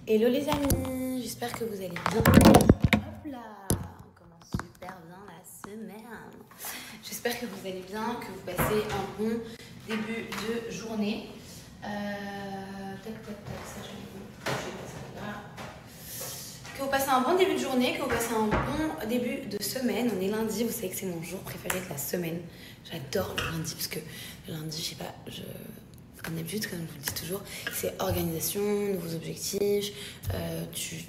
Hello les amis, j'espère que vous allez bien. Hop là, on commence super bien la semaine. J'espère que vous allez bien, que vous passez un bon début de journée. Tac, ça je vais passer là. Que vous passez un bon début de journée, que vous passez un bon début de semaine. On est lundi, vous savez que c'est mon jour préféré de la semaine. J'adore le lundi parce que le lundi, je sais pas, comme d'habitude, comme je vous le dis toujours, c'est organisation, nouveaux objectifs, tu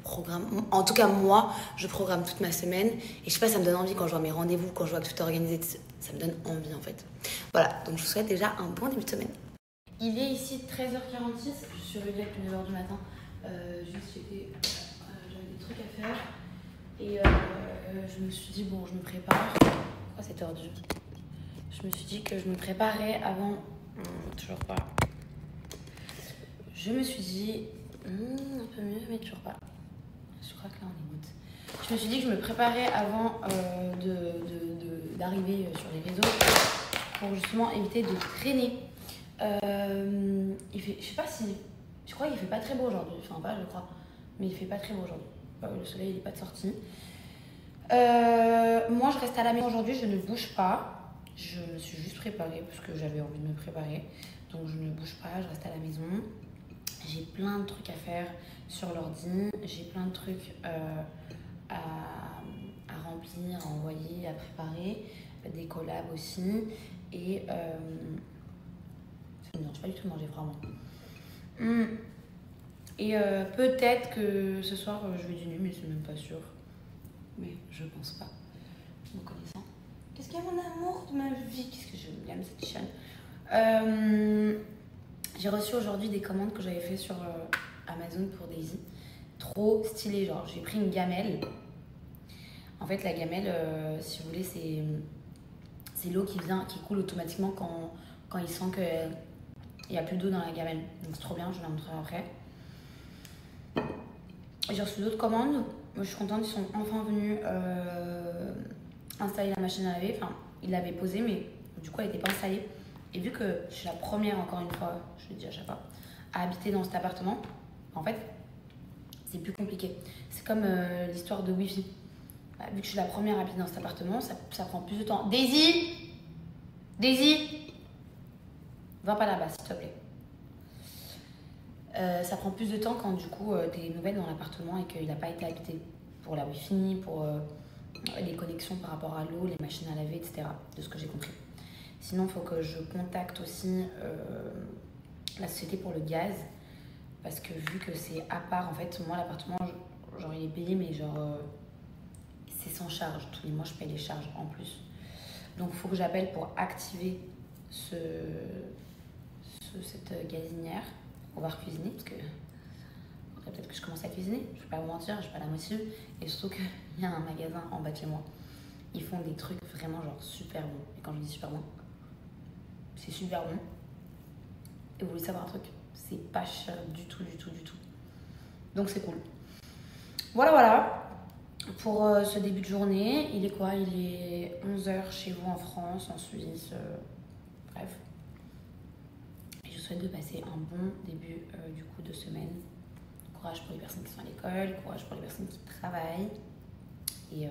programmes. En tout cas, moi, je programme toute ma semaine. Et je sais pas, ça me donne envie quand je vois mes rendez-vous, quand je vois que tout est organisé, ça me donne envie en fait. Voilà, donc je vous souhaite déjà un bon début de semaine. Il est ici 13h46, je suis réveillée depuis 9h du matin. J'avais des trucs à faire. Et je me suis dit, bon, je me prépare. Pourquoi c'est tordu ? Je me suis dit que je me préparais avant. Toujours pas. Je me suis dit, un peu mieux, mais toujours pas. Je crois que là on est good. Je me suis dit que je me préparais avant d'arriver sur les réseaux pour justement éviter de traîner. Il fait, je sais pas si, je crois qu'il fait pas très beau aujourd'hui. Enfin pas, je crois, mais il fait pas très beau aujourd'hui. Le soleil il est pas de sortie. Moi je reste à la maison aujourd'hui, je ne bouge pas. Je me suis juste préparée parce que j'avais envie de me préparer. Donc je ne bouge pas, je reste à la maison. J'ai plein de trucs à faire sur l'ordi. J'ai plein de trucs à remplir, à envoyer, à préparer. Des collabs aussi. Et non, je vais pas du tout manger vraiment. Et peut-être que ce soir je vais dîner, mais c'est même pas sûr. Mais je pense pas. Me connaissant. Qu'est-ce qu'il y a mon amour de ma vie? Qu'est-ce que j'aime cette chaîne. J'ai reçu aujourd'hui des commandes que j'avais fait sur Amazon pour Daisy. Trop stylé, genre j'ai pris une gamelle. En fait la gamelle, si vous voulez, c'est l'eau qui coule automatiquement quand il sent qu'il n'y a plus d'eau dans la gamelle. Donc c'est trop bien, je vous la montrerai après. J'ai reçu d'autres commandes. Moi je suis contente, ils sont enfin venus installer la machine à laver. Enfin, ils l'avaient posée, mais du coup elle n'était pas installée. Et vu que je suis la première, encore une fois, je le dis à chaque fois, à habiter dans cet appartement, en fait, c'est plus compliqué. C'est comme l'histoire de Wi-Fi. Bah, vu que je suis la première à habiter dans cet appartement, ça prend plus de temps. Daisy, va pas là-bas, s'il te plaît. Ça prend plus de temps quand du coup t'es nouvelle dans l'appartement et qu'il n'a pas été habité pour la Wi-Fi, pour les connexions par rapport à l'eau, les machines à laver, etc. De ce que j'ai compris. Sinon, il faut que je contacte aussi la société pour le gaz. Parce que vu que c'est à part, en fait, moi, l'appartement, genre, il est payé, mais genre, c'est sans charge. Tous les mois, je paye les charges en plus. Donc, il faut que j'appelle pour activer cette gazinière pour pouvoir cuisiner. Parce que peut-être que je commence à cuisiner. Je ne vais pas vous mentir, je ne suis pas la moitié. Et surtout qu'il y a un magasin en bas de chez moi. Ils font des trucs vraiment, genre, super bons. Et quand je dis super bons, c'est super bon. Et vous voulez savoir un truc? C'est pas cher du tout. Donc c'est cool. Voilà. Pour ce début de journée, il est quoi? Il est 11h chez vous en France, en Suisse. Bref. Et je vous souhaite de passer un bon début du coup de semaine. Courage pour les personnes qui sont à l'école, courage pour les personnes qui travaillent. Et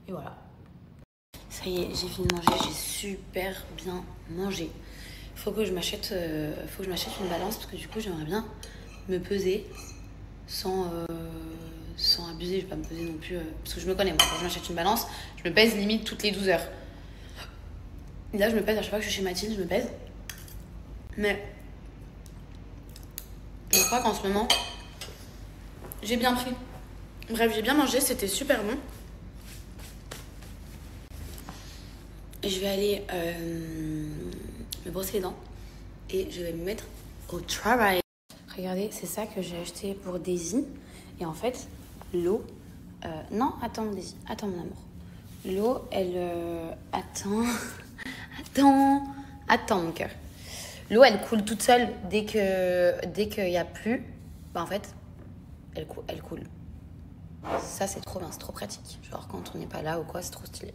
voilà. Ça y est, j'ai fini de manger, j'ai super bien mangé. Faut que je m'achète une balance parce que du coup j'aimerais bien me peser sans abuser. Je vais pas me peser non plus parce que je me connais. Moi, quand je m'achète une balance, je me pèse limite toutes les 12 heures. Et là je me pèse à chaque fois que je suis chez Mathilde, je me pèse. Mais je crois qu'en ce moment j'ai bien pris. Bref, j'ai bien mangé, c'était super bon. Et je vais aller me brosser les dents et je vais me mettre au travail. Regardez, c'est ça que j'ai acheté pour Daisy. Et en fait, l'eau... non, attends Daisy, attends mon amour. L'eau, elle... attends mon cœur. L'eau, elle coule toute seule dès qu'il n'y a plus. Bah en fait, elle coule. Ça, c'est trop bien, c'est trop pratique. Genre quand on n'est pas là ou quoi, c'est trop stylé.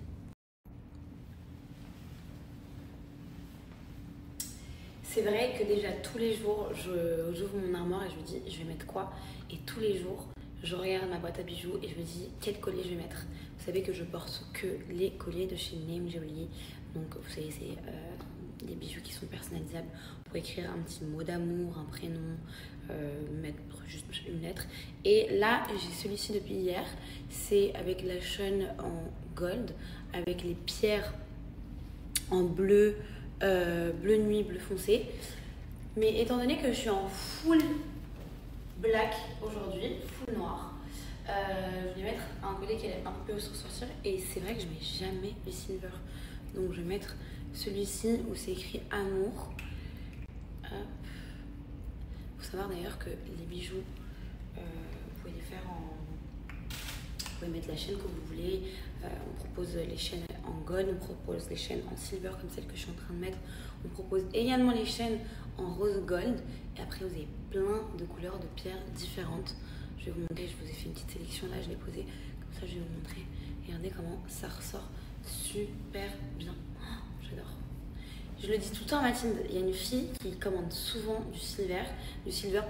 c'est vrai que déjà tous les jours, j'ouvre mon armoire et je me dis je vais mettre quoi. Et tous les jours, je regarde ma boîte à bijoux et je me dis quel collier je vais mettre. Vous savez que je porte que les colliers de chez Name Jewelry. Donc vous savez, c'est des bijoux qui sont personnalisables. Pour écrire un petit mot d'amour, un prénom, mettre juste une lettre. Et là, j'ai celui-ci depuis hier. C'est avec la chaîne en gold, avec les pierres en bleu, bleu nuit, bleu foncé. Mais étant donné que je suis en full black aujourd'hui, full noir, je vais mettre un collier qui est un peu ressortir. Et c'est vrai que je mets jamais le silver. Donc je vais mettre celui-ci où c'est écrit amour. Il faut savoir d'ailleurs que les bijoux, vous pouvez les faire en... Vous pouvez mettre la chaîne que vous voulez. On propose les chaînes en gold, on propose les chaînes en silver comme celle que je suis en train de mettre. On propose également les chaînes en rose gold. Et après, vous avez plein de couleurs de pierres différentes. Je vais vous montrer, je vous ai fait une petite sélection là, je l'ai posée. Comme ça, je vais vous montrer. Et regardez comment ça ressort super bien. Oh, j'adore. Je le dis tout le temps à Mathilde, il y a une fille qui commande souvent du silver,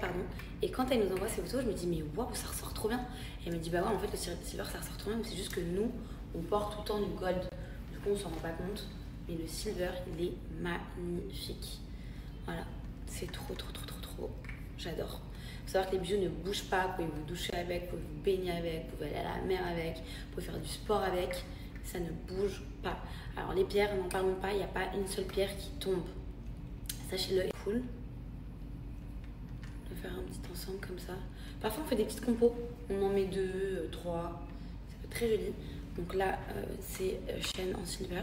pardon, et quand elle nous envoie ses photos, je me dis mais waouh, ça ressort trop bien. Et elle me dit bah ouais, en fait le silver ça ressort trop bien, mais c'est juste que nous, on porte tout le temps du gold, du coup on s'en rend pas compte, mais le silver il est magnifique. Voilà, c'est trop beau, j'adore. Il faut savoir que les bijoux ne bougent pas, vous pouvez vous doucher avec, vous pouvez vous baigner avec, vous pouvez aller à la mer avec, vous pouvez faire du sport avec, ça ne bouge pas. Alors les pierres, n'en parlons pas, il n'y a pas une seule pierre qui tombe. Sachez-le, est cool. On va faire un petit ensemble comme ça. Parfois on fait des petites compos, on en met 2, 3, ça peut être très joli. Donc là c'est chaîne en silver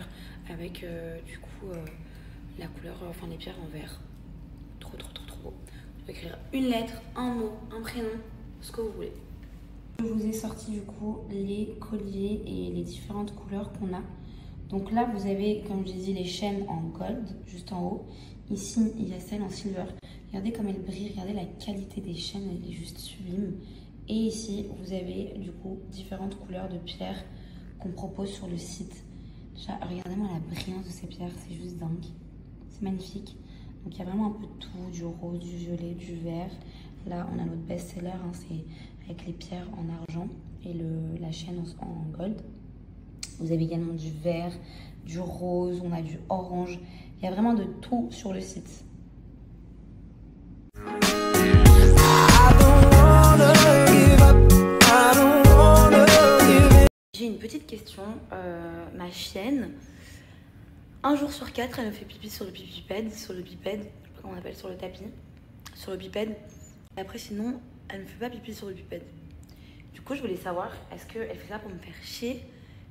avec du coup la couleur, enfin les pierres en vert. Trop beau. Vous pouvez écrire une lettre, un mot, un prénom, ce que vous voulez. Je vous ai sorti du coup les colliers et les différentes couleurs qu'on a. Donc là, vous avez, comme je dis, les chaînes en gold, juste en haut. Ici, il y a celle en silver. Regardez comme elle brille, regardez la qualité des chaînes, elle est juste sublime. Et ici, vous avez du coup différentes couleurs de pierres qu'on propose sur le site. Déjà, regardez-moi la brillance de ces pierres, c'est juste dingue. C'est magnifique. Donc il y a vraiment un peu de tout, du rose, du violet, du vert. Là, on a notre best-seller, hein, c'est avec les pierres en argent et la chaîne en gold. Vous avez également du vert, du rose, on a du orange. Il y a vraiment de tout sur le site. J'ai une petite question. Ma chienne, un jour sur 4, elle me fait pipi sur le pipipède, je sais pas comment on appelle, sur le tapis, sur le pipède. Et après, sinon, elle ne me fait pas pipi sur le pipède. Du coup, je voulais savoir, est-ce qu'elle fait ça pour me faire chier?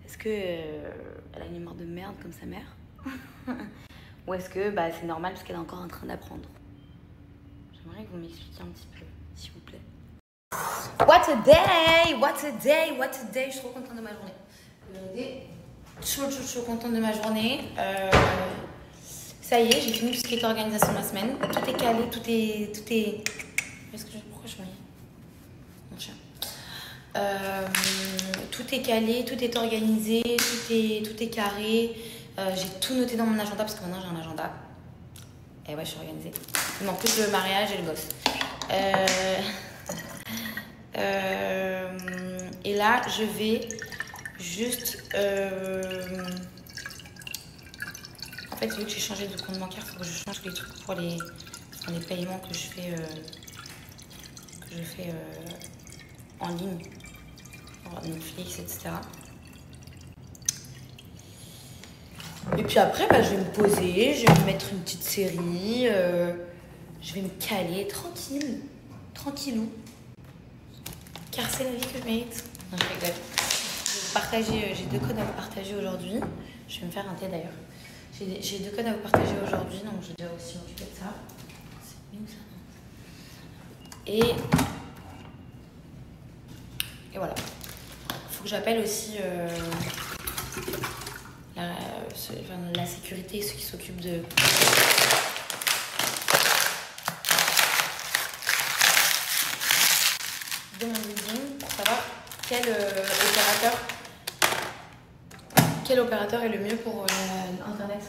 Est-ce qu'elle a une mémoire de merde comme sa mère? Ou est-ce que c'est normal parce qu'elle est encore en train d'apprendre? J'aimerais que vous m'expliquiez un petit peu, s'il vous plaît. What a day! What a day! What a day! Je suis trop contente de ma journée. Chaud contente de ma journée. Ça y est, j'ai fini tout ce qui était organisation de ma semaine. Tout est calé, tout est... Pourquoi je m'en mon chien. Tout est calé, tout est organisé, tout est carré. J'ai tout noté dans mon agenda parce que maintenant j'ai un agenda. Et ouais, je suis organisée. Il manque plus le mariage et le gosse. Et là, je vais juste... En fait, vu que j'ai changé de compte bancaire, il faut que je change les trucs pour les paiements que je fais, en ligne. Netflix, etc. Et puis après, je vais me poser, je vais me mettre une petite série, je vais me caler tranquillou. Car c'est la vie que je mérite. Non, je rigole. J'ai 2 codes à vous partager aujourd'hui. Je vais me faire un thé d'ailleurs. J'ai 2 codes à vous partager aujourd'hui, donc je dois aussi m'occuper de ça. C'est mieux ça. Et voilà. Faut que j'appelle aussi la sécurité, ceux qui s'occupent de mon building pour savoir quel opérateur est le mieux pour Internet.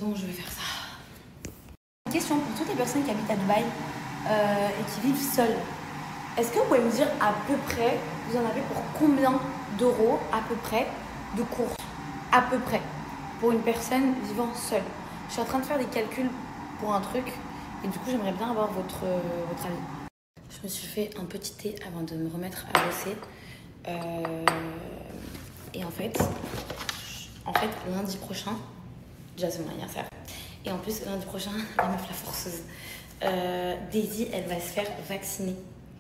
Donc je vais faire ça. Question pour toutes les personnes qui habitent à Dubaï et qui vivent seules. Est-ce que vous pouvez me dire à peu près, vous en avez pour combien d'euros à peu près de courses? À peu près. Pour une personne vivant seule. Je suis en train de faire des calculs pour un truc et du coup j'aimerais bien avoir votre avis. Je me suis fait un petit thé avant de me remettre à bosser. Et en fait, lundi prochain, déjà c'est mon anniversaire. Et en plus, lundi prochain, la meuf la forceuse. Daisy, elle va se faire vacciner.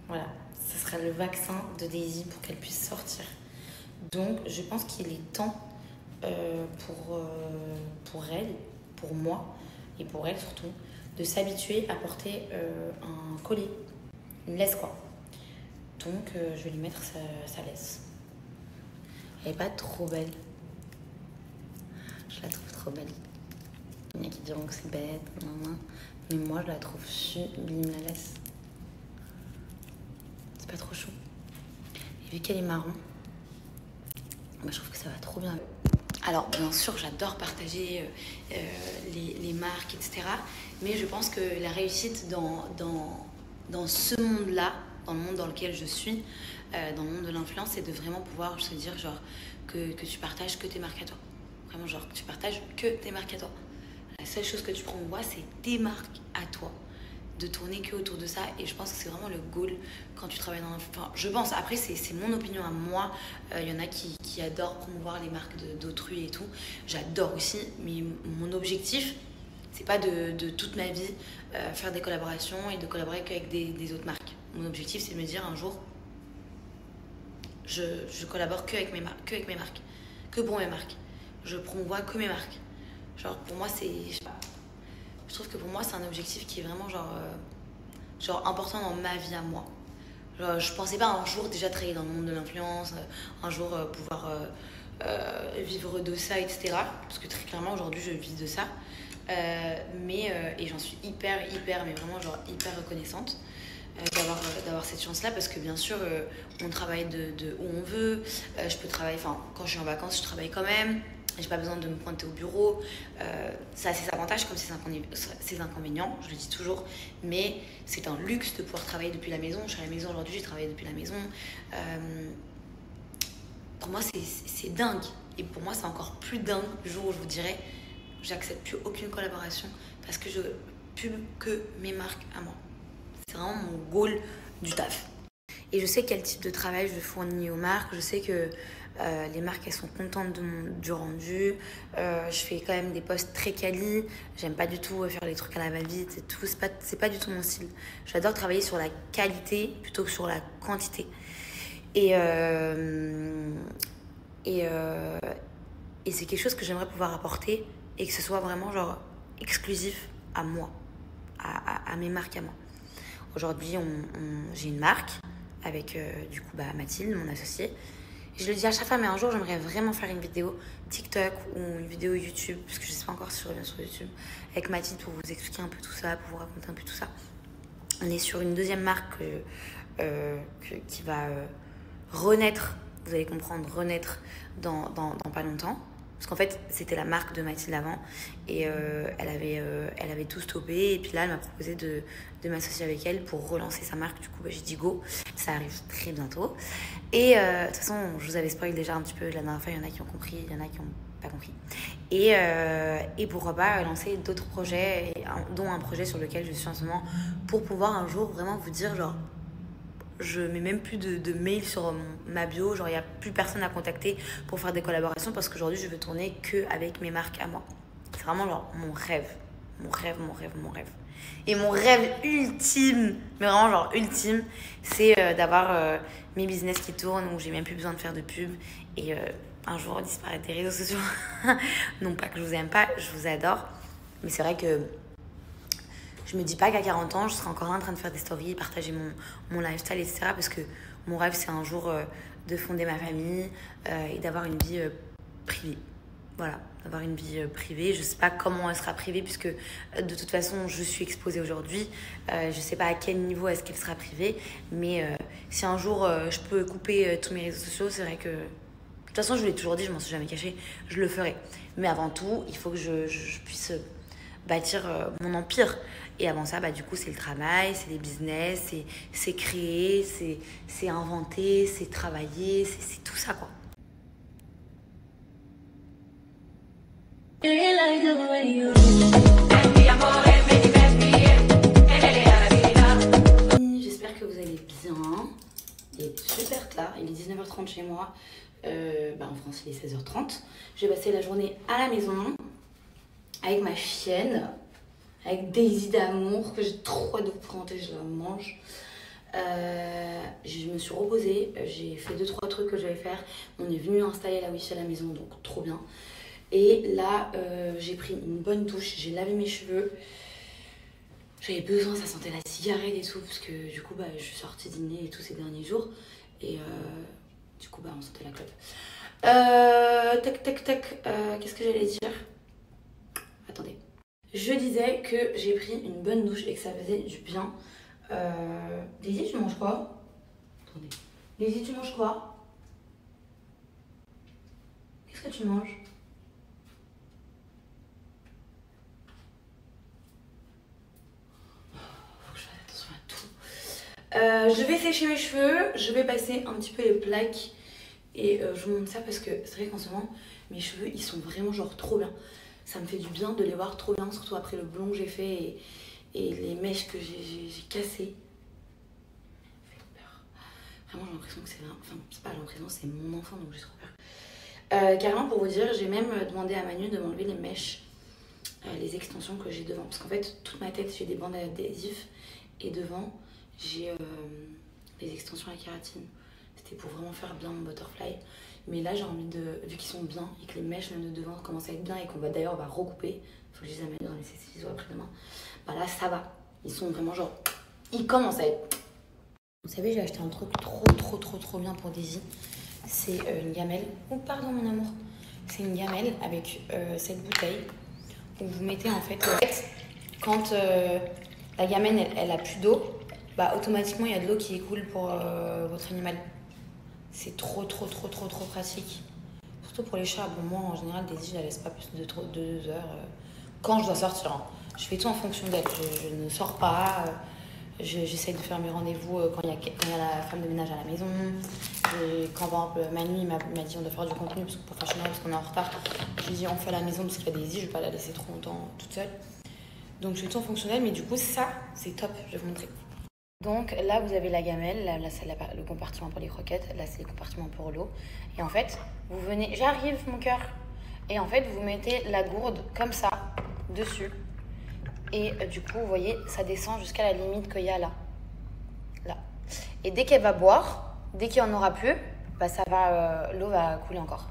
Voilà, ce sera le vaccin de Daisy pour qu'elle puisse sortir. Donc, je pense qu'il est temps pour elle, pour moi et pour elle surtout, de s'habituer à porter un collier, une laisse quoi. Donc, je vais lui mettre sa laisse. Elle n'est pas trop belle. Je la trouve trop belle. Il y en a qui diront que c'est bête, mais moi je la trouve sublime la laisse. C'est pas trop chaud. Et vu qu'elle est marron, je trouve que ça va trop bien. Alors bien sûr j'adore partager les marques, etc. Mais je pense que la réussite dans ce monde-là, dans le monde dans lequel je suis, dans le monde de l'influence, c'est de vraiment pouvoir se dire genre que tu partages que tes marques à toi. Vraiment genre que tu partages que tes marques à toi. La seule chose que tu promouvois, c'est tes marques à toi. De tourner que autour de ça. Et je pense que c'est vraiment le goal quand tu travailles dans enfin, je pense, après c'est mon opinion à moi. Il y en a qui adorent promouvoir les marques d'autrui et tout. J'adore aussi. Mais mon objectif, c'est pas de toute ma vie faire des collaborations et de collaborer qu'avec des autres marques. Mon objectif, c'est de me dire un jour, je collabore que avec mes marques. Que pour mes marques. Je promouvois que mes marques. Genre pour moi c'est, je sais pas, je trouve que pour moi c'est un objectif qui est vraiment genre important dans ma vie à moi. Genre je pensais pas un jour déjà travailler dans le monde de l'influence, un jour pouvoir vivre de ça, etc. Parce que très clairement aujourd'hui je vis de ça. Et j'en suis hyper mais vraiment genre hyper reconnaissante d'avoir cette chance là, parce que bien sûr on travaille de où on veut. Je peux travailler, enfin quand je suis en vacances je travaille quand même. J'ai pas besoin de me pointer au bureau. Ça a ses avantages comme ses inconvénients, je le dis toujours. Mais c'est un luxe de pouvoir travailler depuis la maison. Je suis à la maison aujourd'hui, j'ai travaillé depuis la maison. Pour moi, c'est dingue. Et pour moi, c'est encore plus dingue le jour où je vous dirai j'accepte plus aucune collaboration parce que je pub que mes marques à moi. C'est vraiment mon goal du taf. Et je sais quel type de travail je fournis aux marques. Je sais que les marques, elles sont contentes du rendu. Je fais quand même des posts très quali. J'aime pas du tout faire les trucs à la va-vite et tout. C'est pas du tout mon style. J'adore travailler sur la qualité plutôt que sur la quantité. Et c'est quelque chose que j'aimerais pouvoir apporter et que ce soit vraiment genre exclusif à moi, à mes marques à moi. Aujourd'hui, j'ai une marque avec du coup Mathilde, mon associée. Je le dis à chaque fois, mais un jour, j'aimerais vraiment faire une vidéo TikTok ou une vidéo YouTube, parce que je ne sais pas encore si je reviens sur YouTube, avec Mathilde pour vous expliquer un peu tout ça, pour vous raconter un peu tout ça. On est sur une deuxième marque qui va renaître, vous allez comprendre, renaître dans pas longtemps. Parce qu'en fait, c'était la marque de Mathilde avant et elle avait tout stoppé. Et puis là, elle m'a proposé de m'associer avec elle pour relancer sa marque. Du coup, j'ai dit go, ça arrive très bientôt. Et de toute façon, je vous avais spoilé déjà un petit peu la dernière fois. Il y en a qui ont compris, il y en a qui n'ont pas compris. Et pourquoi pas lancer d'autres projets, dont un projet sur lequel je suis en ce moment, pour pouvoir un jour vraiment vous dire genre... Je mets même plus de mail sur ma bio, genre il n'y a plus personne à contacter pour faire des collaborations parce qu'aujourd'hui je veux tourner que avec mes marques à moi. C'est vraiment genre mon rêve. Et mon rêve ultime, mais vraiment genre ultime, c'est d'avoir mes business qui tournent où j'ai même plus besoin de faire de pub et un jour disparaître des réseaux sociaux. Non pas que je vous aime pas, je vous adore, mais c'est vrai que je me dis pas qu'à 40 ans, je serai encore là en train de faire des stories, partager mon lifestyle, etc. Parce que mon rêve, c'est un jour de fonder ma famille et d'avoir une vie privée. Voilà, d'avoir une vie privée. Je sais pas comment elle sera privée puisque de toute façon, je suis exposée aujourd'hui. Je sais pas à quel niveau est-ce qu'elle sera privée. Mais si un jour, je peux couper tous mes réseaux sociaux, c'est vrai que toute façon, je vous l'ai toujours dit, je m'en suis jamais cachée, je le ferai. Mais avant tout, il faut que je puisse bâtir mon empire. Et avant ça, du coup, c'est le travail, c'est les business, c'est créer, c'est inventer, c'est travailler, c'est tout ça, quoi. J'espère que vous allez bien. Il est super tard, il est 19h30 chez moi. En France, il est 16h30. Je vais passer la journée à la maison avec ma chienne, avec Daisy d'amour, que j'ai trop hâte de vous présenter, je la mange. Je me suis reposée, j'ai fait 2-3 trucs que je vais faire. On est venu installer la wifi à la maison, donc trop bien. Et là, j'ai pris une bonne douche, j'ai lavé mes cheveux. J'avais besoin, ça sentait la cigarette et tout, parce que du coup, je suis sortie dîner et tout ces derniers jours. Et du coup, on sentait la clope. Qu'est-ce que j'allais dire? Attendez. Je disais que j'ai pris une bonne douche et que ça faisait du bien. Daisy, tu manges quoi? Attendez. Daisy, tu manges quoi? Qu'est-ce que tu manges? Faut que je fasse attention à tout. Je vais sécher mes cheveux, je vais passer un petit peu les plaques et je vous montre ça parce que c'est vrai qu'en ce moment, mes cheveux, ils sont vraiment genre trop bien. Ça me fait du bien de les voir trop bien, surtout après le blond que j'ai fait et les mèches que j'ai cassées. Ça fait peur. Vraiment, j'ai l'impression que c'est... Enfin, c'est pas l'impression, c'est mon enfant, donc j'ai trop peur. Carrément, pour vous dire, j'ai même demandé à Manu de m'enlever les mèches, les extensions que j'ai devant. Parce qu'en fait, toute ma tête, j'ai des bandes adhésifs et devant, j'ai les extensions à kératine. C'était pour vraiment faire bien mon butterfly. Mais là, j'ai envie de, vu qu'ils sont bien et que les mèches même de devant commencent à être bien et qu'on va d'ailleurs recouper, il faut que je les amène dans les ciseaux après-demain. Là, ça va. Ils sont vraiment genre, ils commencent à être. Vous savez, j'ai acheté un truc trop bien pour Daisy. C'est une gamelle. Oh, pardon, mon amour. C'est une gamelle avec cette bouteille où vous mettez en fait, quand la gamelle elle a plus d'eau, automatiquement il y a de l'eau qui écoule pour votre animal. C'est trop pratique. Surtout pour les chats. Bon, moi en général, Daisy, je la laisse pas plus de 2 heures quand je dois sortir. Hein. Je fais tout en fonction d'elle. Je ne sors pas. J'essaye de faire mes rendez-vous quand il y a la femme de ménage à la maison. Et quand par exemple Manu m'a dit on doit faire du contenu pour Fashion Hour parce qu'on est en retard. Je lui ai dit on fait à la maison parce qu'il y a Daisy, je vais pas la laisser trop longtemps toute seule. Donc je fais tout en fonction d'elle, mais du coup ça c'est top, je vais vous montrer. Donc là vous avez la gamelle, là c'est le compartiment pour les croquettes, là c'est le compartiment pour l'eau. Et en fait vous venez, j'arrive mon cœur. Et en fait vous mettez la gourde comme ça dessus. Et du coup, vous voyez, ça descend jusqu'à la limite qu'il y a là. Et dès qu'elle va boire, dès qu'il n'y en aura plus, l'eau va couler encore.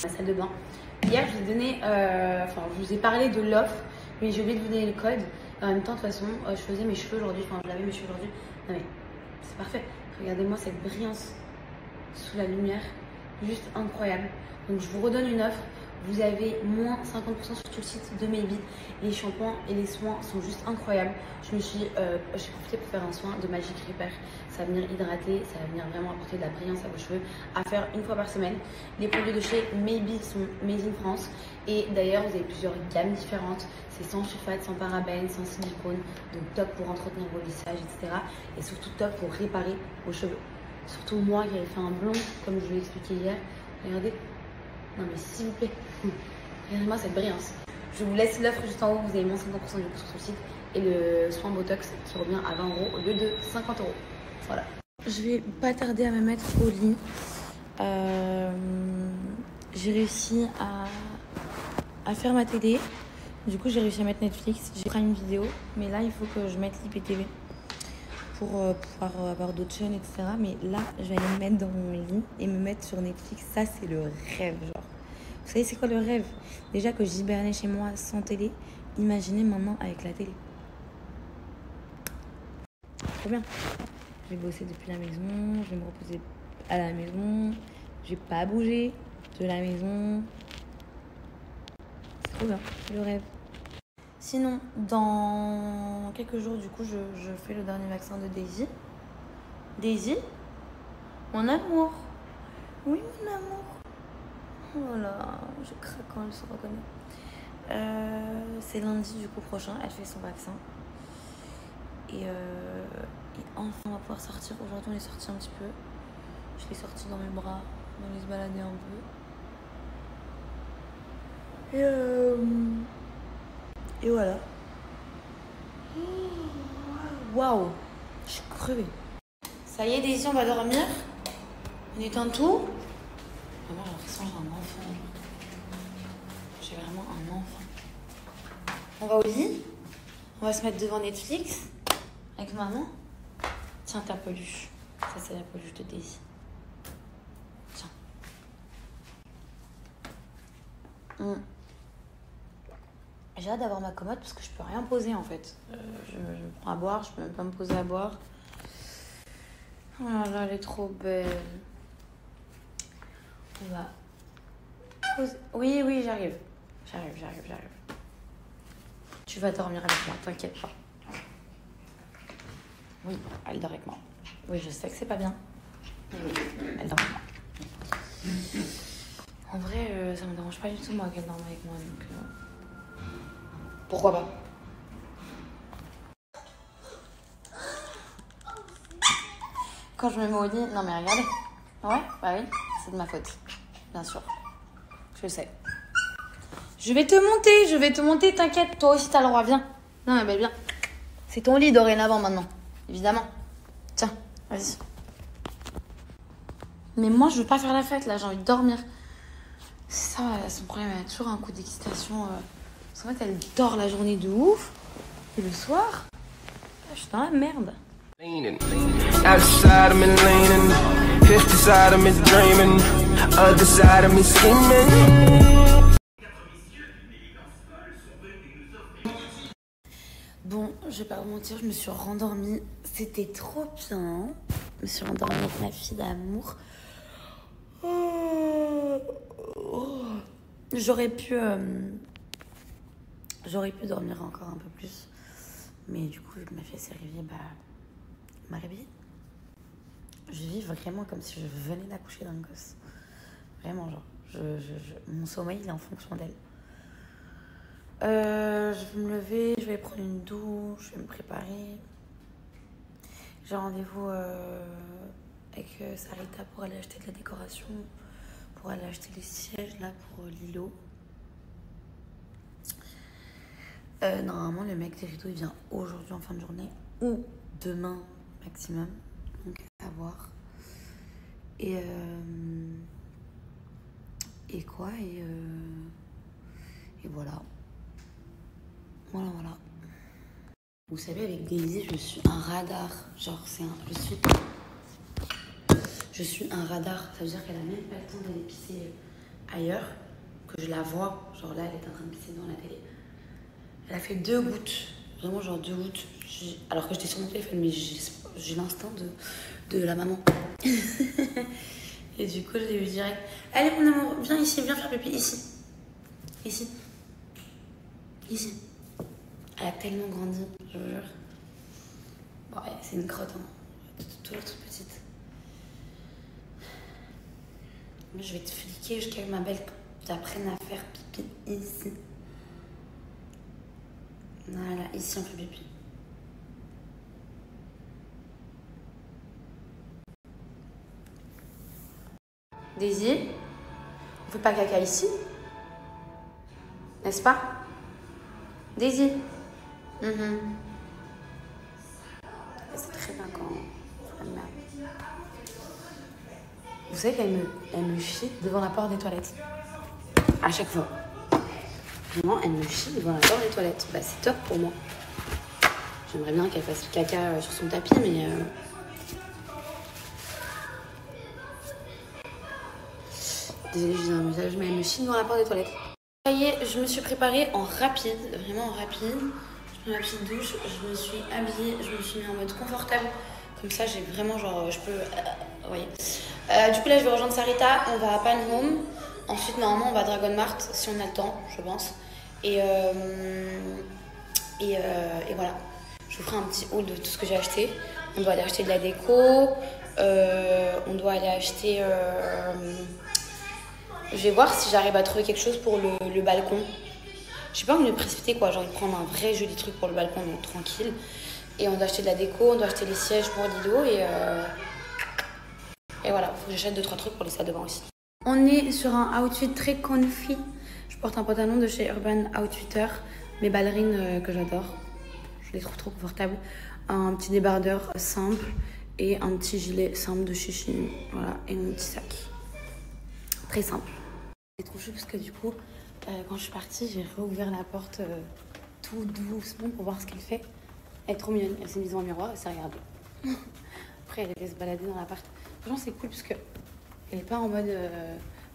La salle de bain. Hier, je vous ai donné, je vous ai parlé de l'offre, mais j'ai oublié de vous donner le code. En même temps, de toute façon, je faisais mes cheveux aujourd'hui, je lavais mes cheveux aujourd'hui. Non mais, c'est parfait. Regardez-moi cette brillance sous la lumière, juste incroyable. Donc, je vous redonne une offre. Vous avez moins 50% sur tout le site de Maybe. Les shampoings et les soins sont juste incroyables. J'ai profité pour faire un soin de Magic Repair. Ça va venir hydrater, ça va venir vraiment apporter de la brillance à vos cheveux, à faire une fois par semaine. Les produits de chez Maybe sont made in France. Et d'ailleurs, vous avez plusieurs gammes différentes. C'est sans sulfate, sans parabènes, sans silicone. Donc top pour entretenir vos lissages, etc. Et surtout top pour réparer vos cheveux. Surtout moi qui avais fait un blond, comme je vous l'ai expliqué hier. Regardez. Non mais s'il vous plaît, regardez-moi cette brillance. Je vous laisse l'offre juste en haut, vous avez moins 50% du coup sur le site. Et le soin Botox qui revient à 20 € au lieu de 50 €. Voilà. Je vais pas tarder à me mettre au lit. J'ai réussi à faire ma télé. Du coup j'ai réussi à mettre Netflix. J'ai pris une vidéo, mais là il faut que je mette l'IPTV pour pouvoir avoir d'autres chaînes, etc. Mais là, je vais aller me mettre dans mon lit et me mettre sur Netflix. Ça, c'est le rêve, genre. Vous savez, c'est quoi le rêve? Déjà que j'hibernais chez moi sans télé. Imaginez maintenant avec la télé. Trop bien. Je vais bosser depuis la maison. Je vais me reposer à la maison. J'ai pas bougé de la maison. C'est trop bien, le rêve. Sinon, dans quelques jours, du coup, je fais le dernier vaccin de Daisy. Daisy, mon amour. Oui, mon amour. Voilà, je craque quand elle se reconnaît. C'est lundi, du coup, prochain. Elle fait son vaccin. Et enfin, on va pouvoir sortir. Aujourd'hui, on est sorti un petit peu. Je l'ai sorti dans mes bras. On allait se balader un peu. Et voilà. Waouh, je suis crevée. Ça y est, Daisy, on va dormir. On éteint tout. Vraiment, j'ai l'impression que j'ai un enfant. J'ai vraiment un enfant. On va au lit. On va se mettre devant Netflix. Avec maman. Tiens, ta peluche. Ça, c'est la peluche de Daisy. Tiens. J'ai hâte d'avoir ma commode parce que je peux rien poser en fait. Je me prends à boire, je peux même pas me poser à boire. Oh là là, elle est trop belle. On va poser. Oui, j'arrive. J'arrive. Tu vas dormir avec moi, t'inquiète pas. Oui, elle dort avec moi. Oui, je sais que c'est pas bien. Mais oui, elle dort avec moi. En vrai, ça me dérange pas du tout moi qu'elle dorme avec moi, donc... Pourquoi pas? Quand je me mets au lit... Non mais regardez. Ouais, bah oui, c'est de ma faute. Bien sûr. Je le sais. Je vais te monter, t'inquiète. Toi aussi t'as le droit, viens. Non mais viens. C'est ton lit dorénavant maintenant, évidemment. Tiens, vas-y. Mais moi je veux pas faire la fête là, j'ai envie de dormir. C'est ça, son problème, elle a toujours un coup d'excitation. Parce qu'en fait, elle dort la journée de ouf. Et le soir, je suis dans la merde. Outside of me leaning, 50 side of me dreaming, other side of me scheming. Bon, je vais pas vous mentir, je me suis rendormie. C'était trop bien. Je me suis rendormie avec ma fille d'amour. J'aurais pu dormir encore un peu plus. Mais du coup, vu que ma fille s'est réveillée, elle m'a réveillée. Je vis vraiment comme si je venais d'accoucher d'un gosse. Vraiment, genre. Mon sommeil, il est en fonction d'elle. Je vais me lever, je vais prendre une douche, je vais me préparer. J'ai rendez-vous avec Sarita pour aller acheter de la décoration, pour aller acheter les sièges là pour Lilo. Normalement, le mec des rideaux il vient aujourd'hui en fin de journée ou demain maximum, donc à voir. Et quoi et voilà. Voilà. Vous savez, avec Daisy, je suis un radar. Genre, je suis un radar. Ça veut dire qu'elle a même pas le temps d'aller pisser ailleurs, que je la vois. Genre là, elle est en train de pisser devant la télé. Elle a fait 2 gouttes. Vraiment, genre 2 gouttes. Alors que j'étais sur mon téléphone, mais j'ai l'instinct de la maman. Et du coup, je l'ai vu direct. Allez, mon amour, viens ici, viens faire pipi. Ici. Elle a tellement grandi, je vous jure. Bon, ouais, c'est une crotte, hein. Toujours toute petite. Moi, je vais te fliquer jusqu'à que ma belle t'apprenne à faire pipi ici. Voilà, ici on fait pipi. Daisy, on fait pas caca ici? N'est-ce pas? Daisy. C'est très bien quand elle merde. Vous savez qu'elle me chie devant la porte des toilettes. À chaque fois. Vraiment, elle me chie devant la porte des toilettes. Bah, c'est top pour moi. J'aimerais bien qu'elle fasse le caca sur son tapis, mais... Désolée, je dis un message, mais elle me chie devant la porte des toilettes. Ça y est, je me suis préparée en rapide, vraiment en rapide. Je prends ma petite douche, je me suis habillée, je me suis mis en mode confortable. Comme ça, j'ai vraiment genre, je peux voyez. Du coup là je vais rejoindre Sarita, on va à Pan Home. Ensuite normalement on va à Dragon Mart si on a le temps, je pense. Et voilà. Je vous ferai un petit haul de tout ce que j'ai acheté. On doit aller acheter de la déco. On doit aller acheter... Je vais voir si j'arrive à trouver quelque chose pour le balcon. J'ai pas envie de me précipiter quoi, j'ai envie de prendre un vrai joli truc pour le balcon, donc tranquille. Et on doit acheter de la déco, on doit acheter les sièges pour Lido et voilà, faut que j'achète 2-3 trucs pour les salles de bain aussi. On est sur un outfit très comfy. Je porte un pantalon de chez Urban Outfitter, mes ballerines que j'adore. Je les trouve trop confortables. Un petit débardeur simple et un petit gilet simple de chez Shein. Voilà, et mon petit sac. Très simple. C'est trop chou parce que du coup, quand je suis partie, j'ai réouvert la porte tout doucement pour voir ce qu'elle fait. Elle est trop mignonne. Elle s'est mise dans le miroir et s'est regardée. Après, elle allait se balader dans l'appart. Franchement, c'est cool parce que elle est pas en mode...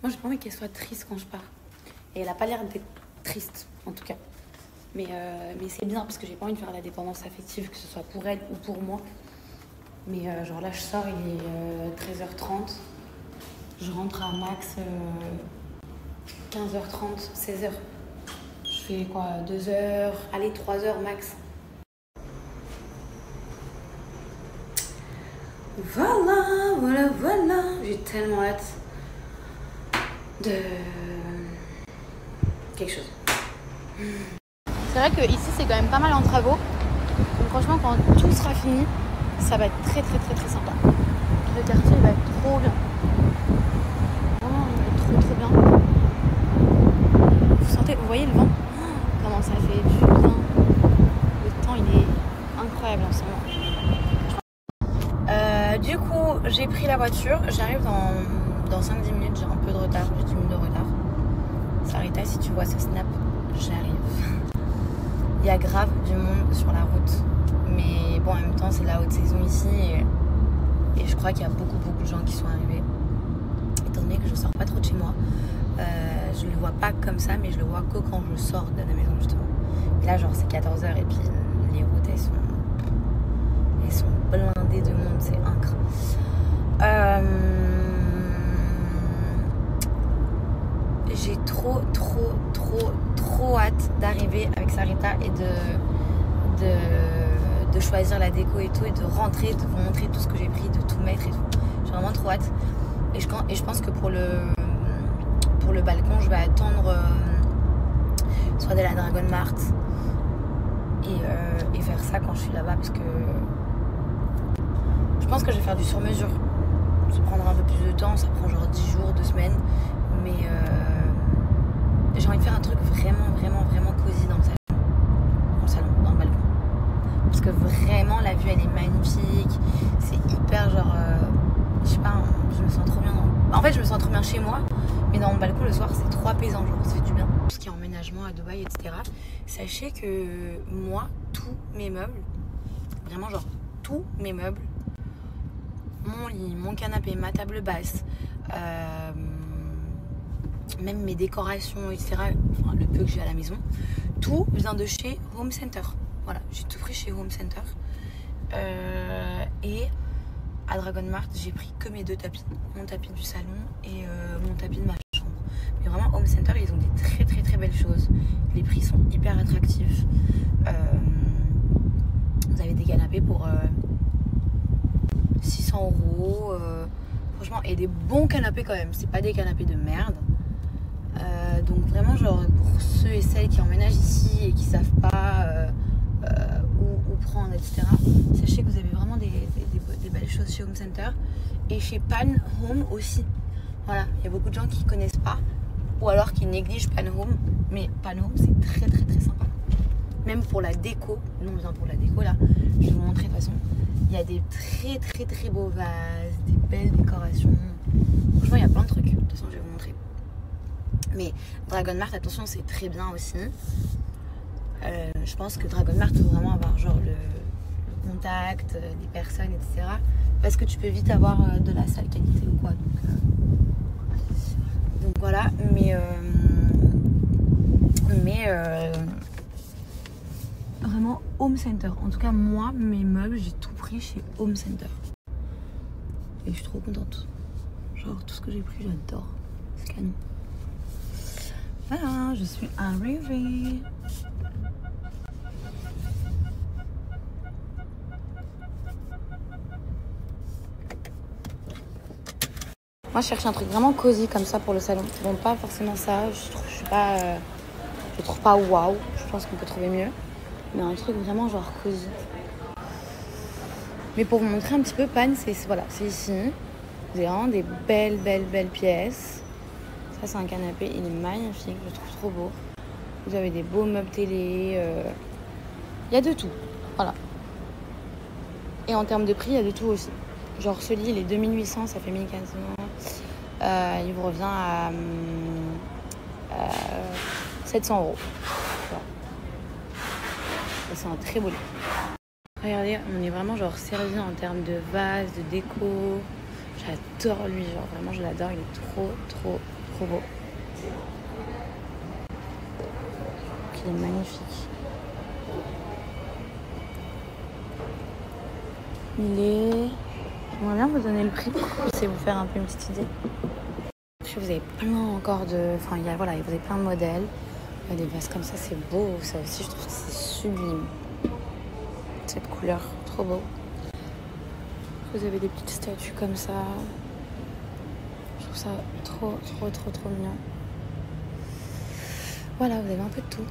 Moi, j'ai pas envie qu'elle soit triste quand je pars. Et elle a pas l'air d'être triste, en tout cas. Mais c'est bien parce que j'ai pas envie de faire la dépendance affective, que ce soit pour elle ou pour moi. Mais genre là, je sors, il est 13h30. Je rentre à max 15h30, 16h. Je fais quoi, 2h, allez 3h max. Voilà. J'ai tellement hâte de quelque chose. C'est vrai que ici c'est quand même pas mal en travaux. Donc franchement quand tout sera fini, ça va être très sympa. Le quartier va être trop bien. Vraiment il va être trop bien. Vous sentez, vous voyez le vent? Comment ça fait du bien. Le temps il est incroyable en ce moment. Du coup j'ai pris la voiture. J'arrive dans 5-10 minutes. J'ai un peu de retard, j'ai 10 minutes de retard. Sarita, si tu vois ce snap, j'arrive. Il y a grave du monde sur la route. Mais bon, en même temps, c'est la haute saison ici. Et je crois qu'il y a beaucoup de gens qui sont arrivés. Étant donné que je sors pas trop de chez moi. Je le vois pas comme ça, mais je le vois que quand je sors de la maison, justement. Et là, genre, c'est 14h et puis les routes, elles sont blindées de monde. C'est incroyable. J'ai trop hâte d'arriver avec Sarita et de choisir la déco et tout, et de rentrer, de vous montrer tout ce que j'ai pris, de tout mettre et tout. J'ai vraiment trop hâte. Et je pense que pour le balcon, je vais attendre soit de la Dragon Mart et faire ça quand je suis là-bas, parce que je pense que je vais faire du sur-mesure. Ça prendra un peu plus de temps, ça prend genre 10 jours, 2 semaines, mais j'ai envie de faire un truc vraiment cosy dans le salon, dans le balcon. Parce que vraiment la vue elle est magnifique, c'est hyper genre, je sais pas, je me sens trop bien. En fait je me sens trop bien chez moi, mais dans mon balcon le soir c'est trop apaisant, genre ça fait du bien. Tout ce qui est emménagement à Dubaï, etc. Sachez que moi, tous mes meubles, vraiment genre tous mes meubles, mon lit, mon canapé, ma table basse, même mes décorations, etc. Enfin, le peu que j'ai à la maison, tout vient de chez Home Center. Voilà, j'ai tout pris chez Home Center. Et à Dragon Mart, j'ai pris que mes 2 tapis. Mon tapis du salon et mon tapis de ma chambre. Mais vraiment, Home Center, ils ont des très belles choses. Les prix sont hyper attractifs. Vous avez des canapés pour 600 €. Franchement, et des bons canapés quand même. C'est pas des canapés de merde. Donc vraiment, genre, pour ceux et celles qui emménagent ici et qui savent pas où prendre, etc. Sachez que vous avez vraiment des belles choses chez Home Center. Et chez Pan Home aussi. Voilà, il y a beaucoup de gens qui connaissent pas. Ou alors qui négligent Pan Home. Mais Pan Home, c'est très sympa. Même pour la déco. Nous, on vient pour la déco, là. Je vais vous montrer de toute façon. Il y a des très beaux vases, des belles décorations. Franchement, il y a plein de trucs. De toute façon, je vais vous montrer. Mais Dragon Mart, attention, c'est très bien aussi. Je pense que Dragon Mart, il faut vraiment avoir genre le contact des personnes, etc. Parce que tu peux vite avoir de la sale qualité ou quoi. Donc voilà, mais vraiment Home Center. En tout cas, moi, mes meubles, j'ai tout pris chez Home Center. Et je suis trop contente. Genre tout ce que j'ai pris, j'adore. C'est canon. Voilà, je suis arrivée. Moi, je cherche un truc vraiment cosy comme ça pour le salon. Bon, pas forcément ça. Je trouve pas waouh. Je pense qu'on peut trouver mieux. Mais un truc vraiment genre cosy. Mais pour vous montrer un petit peu, Pan, c'est voilà, c'est ici. Vous avez vraiment des belles pièces. Ça, c'est un canapé. Il est magnifique. Je le trouve trop beau. Vous avez des beaux meubles télé. Il y a de tout. Voilà. Et en termes de prix, il y a de tout aussi. Genre, ce lit, il est 2800, ça fait 1500. Il vous revient à 700 €. C'est un très beau lit. Regardez, on est vraiment genre servi en termes de vase, de déco. J'adore lui, genre vraiment je l'adore, il est trop beau. Il est magnifique. J'aimerais bien vous donner le prix pour que vous puissiez vous faire un peu une petite idée. Vous avez plein encore de... Enfin, vous avez plein de modèles. Il y a des vases comme ça, c'est beau. Ça aussi, je trouve que c'est sublime. Cette couleur, trop beau. Vous avez des petites statues comme ça. Je trouve ça trop mignon. Voilà, vous avez un peu de tout.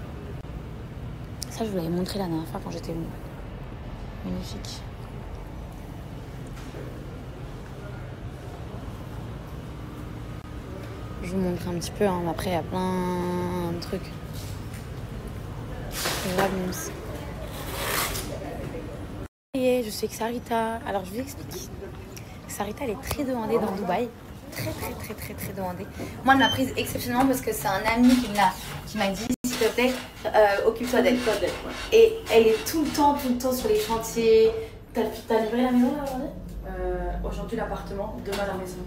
Ça, je vous l'avais montré la dernière fois quand j'étais venue. Magnifique. Je vous montre un petit peu, hein. Après il y a plein de trucs. Et je suis avec Sarita. Alors je vous explique. Sarita, elle est très demandée dans Dubaï. Très demandée. Moi, elle m'a prise exceptionnellement parce que c'est un ami qui m'a dit, s'il te plaît, occupe-toi d'elle. Et elle est tout le temps sur les chantiers. T'as livré la maison là aujourd'hui ? Aujourd'hui l'appartement, demain la maison.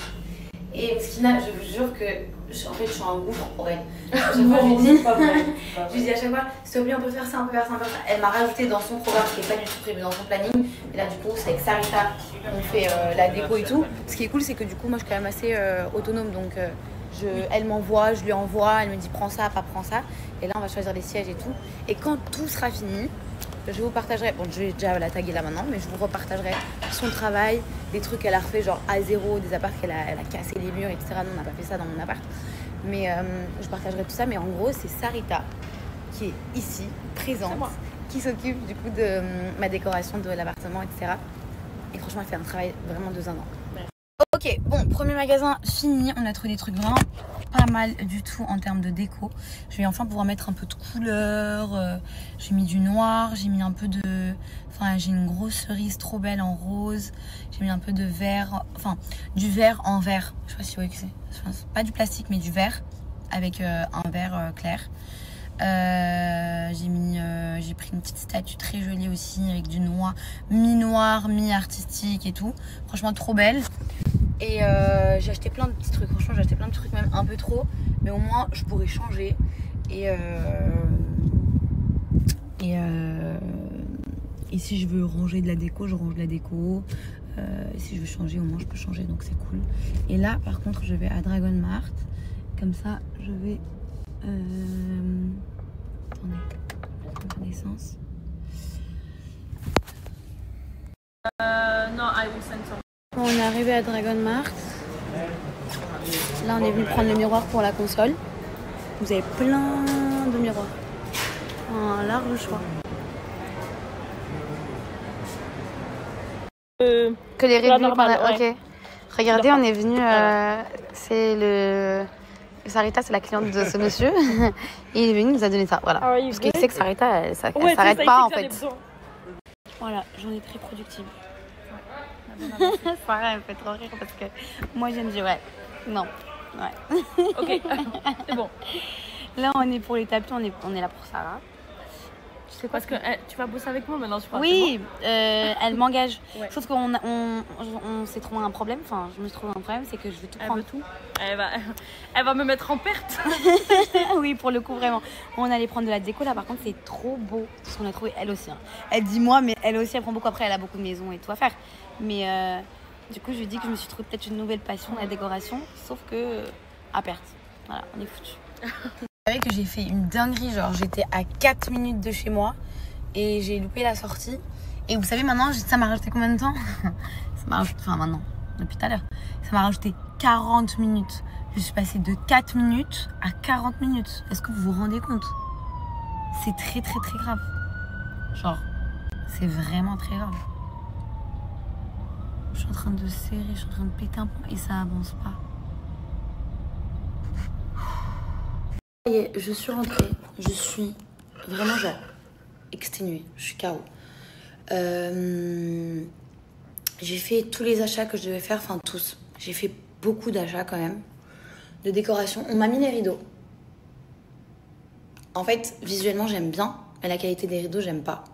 Et Mskina, je vous jure que je suis un gouffre pour elle. À chaque fois, je lui dis à chaque fois, s'il te plaît, on peut faire ça, on peut faire ça. Elle m'a rajouté dans son programme, qui n'est pas du tout prévu dans son planning. Et là, du coup, c'est avec Sarita, on fait la déco et tout. Ce qui est cool, c'est que du coup, moi, je suis quand même assez autonome. Donc, elle m'envoie, je lui envoie, elle me dit prends ça, pas prends ça. Et là, on va choisir les sièges et tout. Et quand tout sera fini, je vous partagerai, bon je vais déjà la taguer là maintenant, mais je vous repartagerai son travail, des trucs qu'elle a refait genre à zéro, des apparts qu'elle a cassé les murs, etc. Nous on n'a pas fait ça dans mon appart, mais je partagerai tout ça. Mais en gros c'est Sarita qui est ici, présente, qui s'occupe du coup de ma décoration de l'appartement, etc. Et franchement elle fait un travail vraiment de zinzin. Ok, bon, premier magasin fini, on a trouvé des trucs vraiment pas mal du tout en termes de déco. Je vais enfin pouvoir mettre un peu de couleur, j'ai mis du noir, j'ai mis un peu de... Enfin, j'ai une grosse cerise trop belle en rose, j'ai mis un peu de vert, enfin, du vert en vert, je sais pas si vous voyez que c'est. Enfin, pas du plastique, mais du vert, avec un vert clair. J'ai pris une petite statue très jolie aussi, avec du noir, mi-artistique et tout. Franchement, trop belle. Et j'ai acheté plein de petits trucs, franchement j'ai acheté plein de trucs, même un peu trop, mais au moins je pourrais changer. Et si je veux ranger de la déco, je range de la déco. Et si je veux changer, au moins je peux changer, donc c'est cool. Et là par contre je vais à Dragon Mart, comme ça je vais... Attendez, essence. Non, I will send some. On est arrivé à Dragon Mart. Là, on est venu prendre le miroir pour la console. Vous avez plein de miroirs. Un large choix. Que les réduits normal, ouais. Ok. Regardez, on est venu... c'est le... Sarita, c'est la cliente de ce monsieur. Et il est venu, il nous a donné ça. Voilà. Parce qu'il sait que Sarita, elle s'arrête pas en fait. Voilà, j'en ai très productive. Sarah, elle me fait trop rire parce que moi j'aime dire ouais. Non. Ouais. Ok, c'est bon. Là, on est pour les tapis, on est là pour Sarah. Je sais parce que tu vas bosser avec moi maintenant, je crois. Oui, elle m'engage. Ouais. Sauf qu'on s'est trouvé un problème. Enfin, je me suis trouvé un problème, c'est que je veux tout prendre. Tout. Elle va me mettre en perte. Oui, pour le coup, vraiment. On allait prendre de la déco là, par contre, c'est trop beau. Tout ce qu'on a trouvé, elle aussi. Hein. Elle dit moi, mais elle aussi, elle prend beaucoup. Après, elle a beaucoup de maisons et tout à faire. Mais Du coup, je lui dis que je me suis trouvé peut-être une nouvelle passion, la décoration, sauf que à perte. Voilà, on est foutu. Vous savez que j'ai fait une dinguerie, genre j'étais à 4 minutes de chez moi et j'ai loupé la sortie. Et vous savez maintenant, ça m'a rajouté combien de temps? Ça m'a rajouté, enfin maintenant, depuis tout à l'heure, ça m'a rajouté 40 minutes. Je suis passée de 4 minutes à 40 minutes. Est-ce que vous vous rendez compte? C'est très très très grave. Genre, c'est vraiment très grave. Je suis en train de serrer, je suis en train de péter un plomb et ça avance pas. Ça y est, je suis rentrée. Je suis vraiment genre exténuée. Je suis KO. J'ai fait tous les achats que je devais faire, enfin tous. J'ai fait beaucoup d'achats quand même, de décoration. On m'a mis les rideaux. En fait, visuellement, j'aime bien, mais la qualité des rideaux, j'aime pas.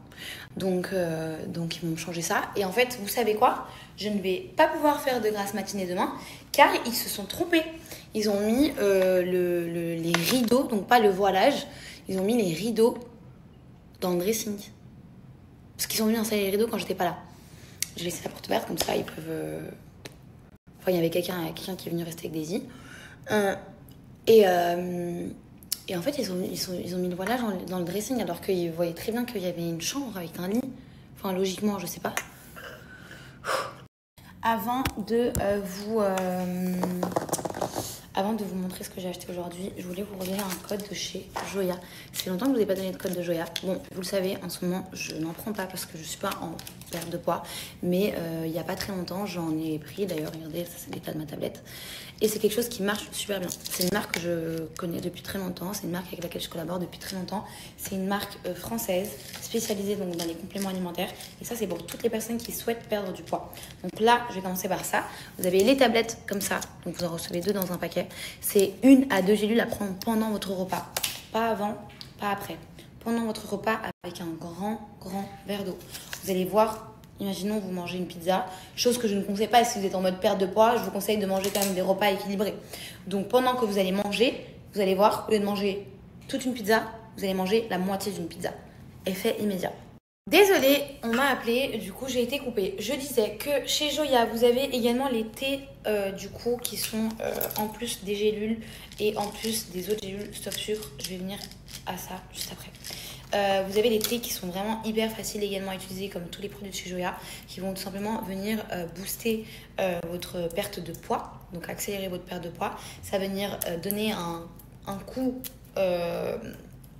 Donc ils m'ont changé ça. Et en fait, vous savez quoi? Je ne vais pas pouvoir faire de grasse matinée demain, car ils se sont trompés. Ils ont mis les rideaux, donc pas le voilage, ils ont mis les rideaux dans le dressing. Parce qu'ils ont mis installer les rideaux quand j'étais pas là. J'ai laissé la porte ouverte, comme ça ils peuvent... Enfin, il y avait quelqu'un qui est venu rester avec Daisy. Et en fait, ils ont mis le voilage dans le dressing, alors qu'ils voyaient très bien qu'il y avait une chambre avec un lit. Enfin, logiquement, je sais pas. Avant de vous montrer ce que j'ai acheté aujourd'hui, je voulais vous redonner un code de chez Joya. Ça fait longtemps que je ne vous ai pas donné de code de Joya. Bon, vous le savez, en ce moment, je n'en prends pas parce que je ne suis pas en perte de poids. Mais il n'y a pas très longtemps, j'en ai pris. D'ailleurs, regardez, ça c'est l'état de ma tablette. Et c'est quelque chose qui marche super bien. C'est une marque que je connais depuis très longtemps. C'est une marque avec laquelle je collabore depuis très longtemps. C'est une marque française spécialisée donc, dans les compléments alimentaires. Et ça, c'est pour toutes les personnes qui souhaitent perdre du poids. Donc là, je vais commencer par ça. Vous avez les tablettes comme ça. Donc vous en recevez 2 dans un paquet. C'est 1 à 2 gélules à prendre pendant votre repas. Pas avant, pas après. Pendant votre repas avec un grand verre d'eau. Vous allez voir... Imaginons vous mangez une pizza, chose que je ne conseille pas si vous êtes en mode perte de poids, je vous conseille de manger quand même des repas équilibrés. Donc pendant que vous allez manger, vous allez voir, au lieu de manger toute une pizza, vous allez manger la moitié d'une pizza. Effet immédiat. Désolée, on m'a appelé, du coup j'ai été coupée. Je disais que chez Joya, vous avez également les thés du coup qui sont en plus des gélules et en plus des autres gélules stop sucre. Je vais venir à ça juste après. Vous avez les thés qui sont vraiment hyper faciles également à utiliser comme tous les produits de chez Joya qui vont tout simplement venir booster votre perte de poids, donc accélérer votre perte de poids. Ça va venir donner un coup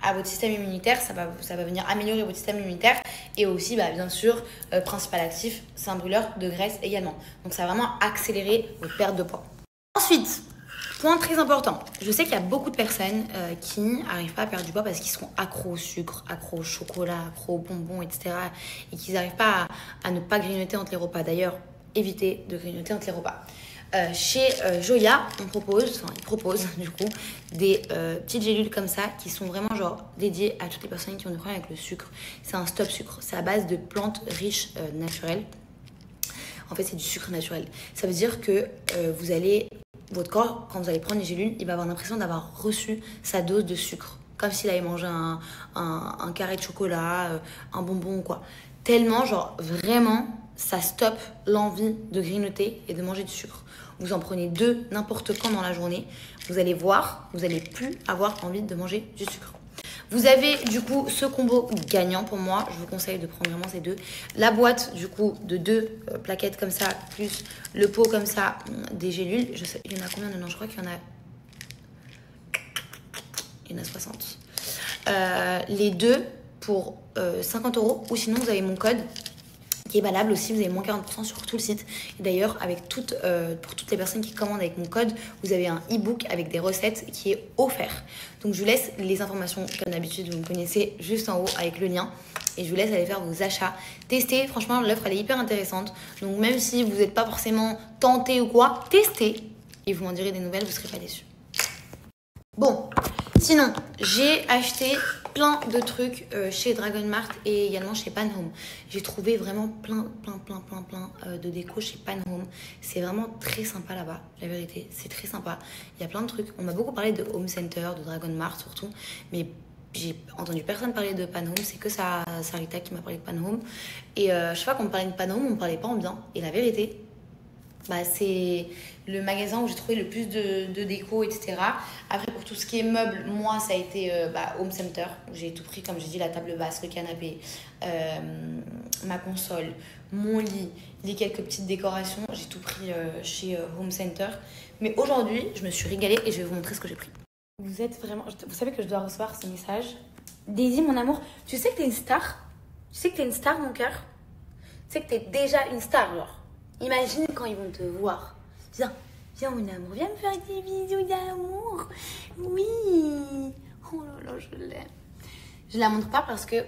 à votre système immunitaire, ça va venir améliorer votre système immunitaire et aussi bien sûr, principal actif, c'est un brûleur de graisse également. Donc ça va vraiment accélérer votre perte de poids. Ensuite, point très important, je sais qu'il y a beaucoup de personnes qui n'arrivent pas à perdre du poids parce qu'ils sont accros au sucre, accros au chocolat, accros aux bonbons, etc. Et qu'ils n'arrivent pas à ne pas grignoter entre les repas. D'ailleurs, évitez de grignoter entre les repas. Chez Joya, ils proposent du coup des petites gélules comme ça qui sont vraiment genre dédiées à toutes les personnes qui ont des problèmes avec le sucre. C'est un stop sucre, c'est à base de plantes riches naturelles. En fait, c'est du sucre naturel. Ça veut dire que votre corps, quand vous allez prendre les gélules, il va avoir l'impression d'avoir reçu sa dose de sucre. Comme s'il avait mangé un carré de chocolat, un bonbon ou quoi. Tellement, genre, vraiment, ça stoppe l'envie de grignoter et de manger du sucre. Vous en prenez 2 n'importe quand dans la journée. Vous allez voir, vous n'allez plus avoir envie de manger du sucre. Vous avez du coup ce combo gagnant pour moi. Je vous conseille de prendre vraiment ces 2. La boîte du coup de 2 plaquettes comme ça, plus le pot comme ça, des gélules. Je sais, il y en a combien dedans? Je crois qu'il y en a... Il y en a 60. Les 2 pour 50 € ou sinon vous avez mon code qui est valable aussi, vous avez moins 40% sur tout le site. Et d'ailleurs, pour toutes les personnes qui commandent avec mon code, vous avez un e-book avec des recettes qui est offert. Donc je vous laisse les informations, comme d'habitude, vous me connaissez, juste en haut avec le lien. Et je vous laisse aller faire vos achats. Testez, franchement, l'offre elle est hyper intéressante. Donc même si vous n'êtes pas forcément tenté ou quoi, testez. Et vous m'en direz des nouvelles, vous ne serez pas déçus. Bon, sinon, j'ai acheté plein de trucs chez Dragon Mart et également chez Pan Home. J'ai trouvé vraiment plein de déco chez Pan Home. C'est vraiment très sympa là-bas, la vérité, c'est très sympa. Il y a plein de trucs. On m'a beaucoup parlé de Home Center, de Dragon Mart surtout, mais j'ai entendu personne parler de Pan Home. C'est que Sarita qui m'a parlé de Pan Home. Et chaque fois qu'on me parlait de Pan Home, on me parlait pas en bien. Et la vérité, bah, c'est le magasin où j'ai trouvé le plus de déco, etc. Après, pour tout ce qui est meubles, moi, ça a été Home Center, où j'ai tout pris, comme j'ai dit, la table basse, le canapé, ma console, mon lit, les quelques petites décorations. J'ai tout pris chez Home Center. Mais aujourd'hui, je me suis régalée et je vais vous montrer ce que j'ai pris. Vous êtes vraiment... Vous savez que je dois recevoir ce message. Daisy, mon amour, tu sais que t'es une star? Tu sais que t'es une star, mon cœur? Tu sais que t'es déjà une star, genre. Imagine quand ils vont te voir. Viens mon amour, viens me faire des bisous d'amour. Oui. Oh là là, je l'aime. Je la montre pas parce que...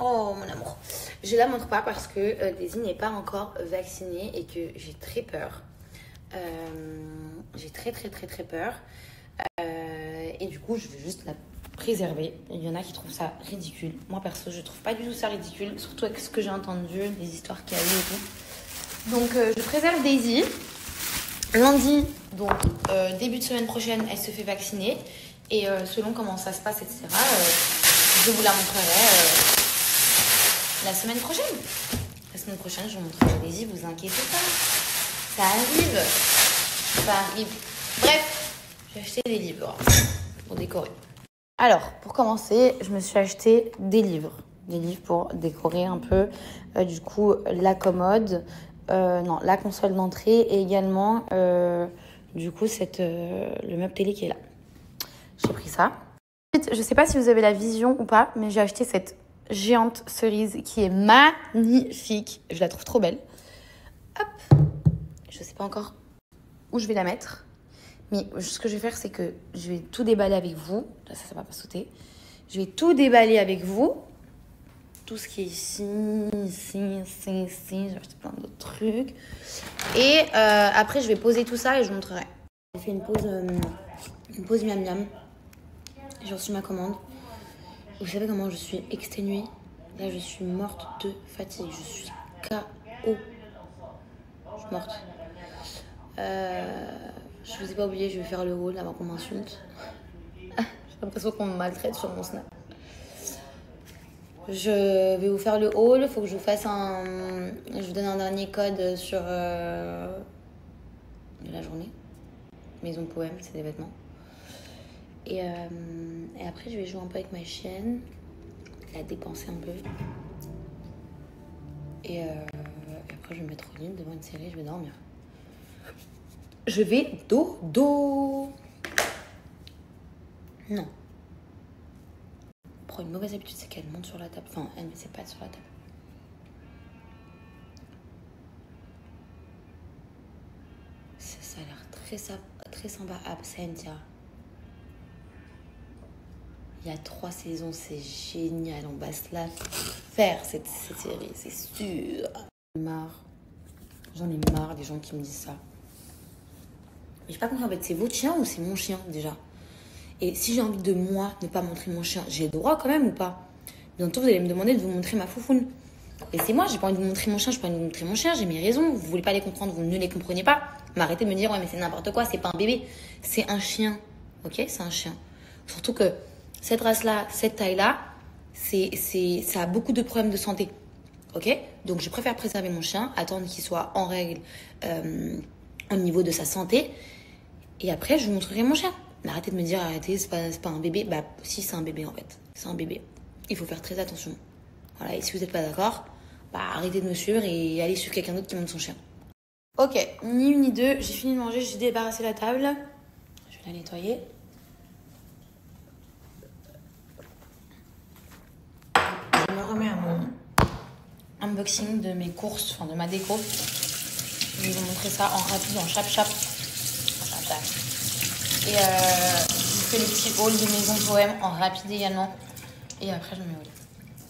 Oh mon amour. Je la montre pas parce que Daisy n'est pas encore vaccinée et que j'ai très peur. J'ai très peur. Et du coup, je veux juste la préserver. Il y en a qui trouvent ça ridicule. Moi, perso, je trouve pas du tout ça ridicule. Surtout avec ce que j'ai entendu, les histoires qu'il y a eu et tout. Donc, je préserve Daisy. Lundi, donc début de semaine prochaine, elle se fait vacciner. Et selon comment ça se passe, etc., je vous la montrerai la semaine prochaine. La semaine prochaine, je vous montrerai Daisy, vous inquiétez pas. Ça arrive. Ça arrive. Bref, j'ai acheté des livres pour décorer. Alors, pour commencer, je me suis acheté des livres. Des livres pour décorer un peu, du coup, la commode. La console d'entrée et également, du coup, le meuble télé qui est là. J'ai pris ça. Ensuite, je ne sais pas si vous avez la vision ou pas, mais j'ai acheté cette géante cerise qui est magnifique. Je la trouve trop belle. Hop. Je ne sais pas encore où je vais la mettre. Mais ce que je vais faire, c'est que je vais tout déballer avec vous. Là, ça va pas sauter. Je vais tout déballer avec vous. Tout ce qui est ici. J'ai acheté plein d'autres trucs. Et après, je vais poser tout ça et je vous montrerai. J'ai fait une pause miam miam. J'ai reçu ma commande. Vous savez comment je suis exténuée? Là, je suis morte de fatigue. Je suis KO. Je suis morte. Je vous ai pas oublié, je vais faire le haul avant qu'on m'insulte. J'ai l'impression qu'on me maltraite sur mon Snap. Je vais vous faire le haul. Il faut que je vous fasse je vous donne un dernier code sur de la journée. Maison Poème, c'est des vêtements. Et après, je vais jouer un peu avec ma chienne. La dépenser un peu. Et après, je vais me mettre au lit devant une série. Je vais dormir. Je vais dodo. Non. Prends une mauvaise habitude, c'est qu'elle monte sur la table. Enfin, elle ne met ses pattes sur la table. Ça a l'air très sympa. Absentia. Il y a 3 saisons, c'est génial. On va se la faire, cette série, c'est sûr. J'en ai marre des gens qui me disent ça. Mais j'ai pas compris, en fait, c'est votre chien ou c'est mon chien, déjà? Et si j'ai envie de, moi, ne pas montrer mon chien, j'ai le droit quand même ou pas? Bientôt, vous allez me demander de vous montrer ma foufoune. Laissez-moi, j'ai pas envie de vous montrer mon chien, j'ai pas envie de vous montrer mon chien, j'ai mes raisons. Vous voulez pas les comprendre, vous ne les comprenez pas. Mais arrêtez de me dire, ouais, mais c'est n'importe quoi, c'est pas un bébé. C'est un chien, ok? C'est un chien. Surtout que cette race-là, cette taille-là, ça a beaucoup de problèmes de santé. Ok? Donc, je préfère préserver mon chien, attendre qu'il soit en règle au niveau de sa santé. Et après, je vous montrerai mon chien. Mais arrêtez de me dire, arrêtez, c'est pas un bébé. Bah, si, c'est un bébé en fait. C'est un bébé. Il faut faire très attention. Voilà, et si vous n'êtes pas d'accord, bah, arrêtez de me suivre et allez suivre quelqu'un d'autre qui monte son chien. Ok, ni une ni deux, j'ai fini de manger, j'ai débarrassé la table. Je vais la nettoyer. Je me remets à mon unboxing de mes courses, enfin de ma déco. Je vais vous montrer ça en rapide, en chap. Et je vous fais le petit haul de Maison Poème en rapide également. Et après, je me mets au lit.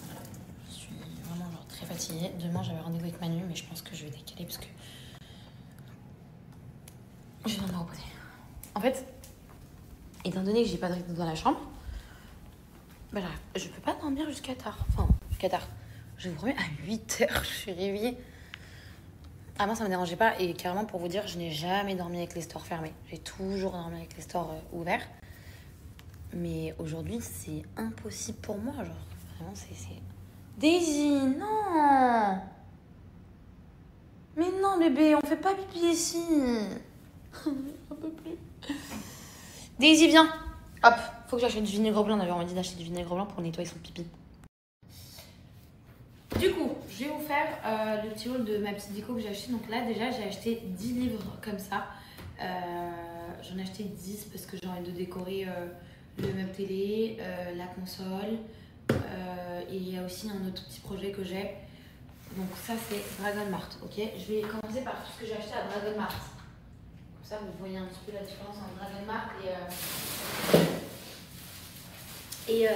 Voilà. Je suis vraiment très fatiguée. Demain, j'avais rendez-vous avec Manu, mais je pense que je vais décaler parce que je viens de me reposer. En fait, étant donné que j'ai pas de rideau dans la chambre, bah, je peux pas dormir jusqu'à tard. Enfin, jusqu'à tard. Je vous remets à 8h, je suis réveillée. Ah, moi, ça me dérangeait pas. Et carrément, pour vous dire, je n'ai jamais dormi avec les stores fermés. J'ai toujours dormi avec les stores ouverts. Mais aujourd'hui, c'est impossible pour moi. Genre, vraiment, c'est... Daisy, non! Mais non, bébé, on fait pas pipi ici. Un peu plus. Daisy, viens. Hop, faut que j'achète du vinaigre blanc. On avait envie d'acheter du vinaigre blanc pour nettoyer son pipi. Du coup, je vais vous faire le petit haul de ma petite déco que j'ai acheté. Donc là, déjà, j'ai acheté 10 livres comme ça. J'en ai acheté 10 parce que j'ai envie de décorer le meuble télé, la console. Et il y a aussi un autre petit projet que j'ai. Donc ça, c'est Dragon Mart, ok? Je vais commencer par tout ce que j'ai acheté à Dragon Mart. Comme ça, vous voyez un petit peu la différence entre Dragon Mart et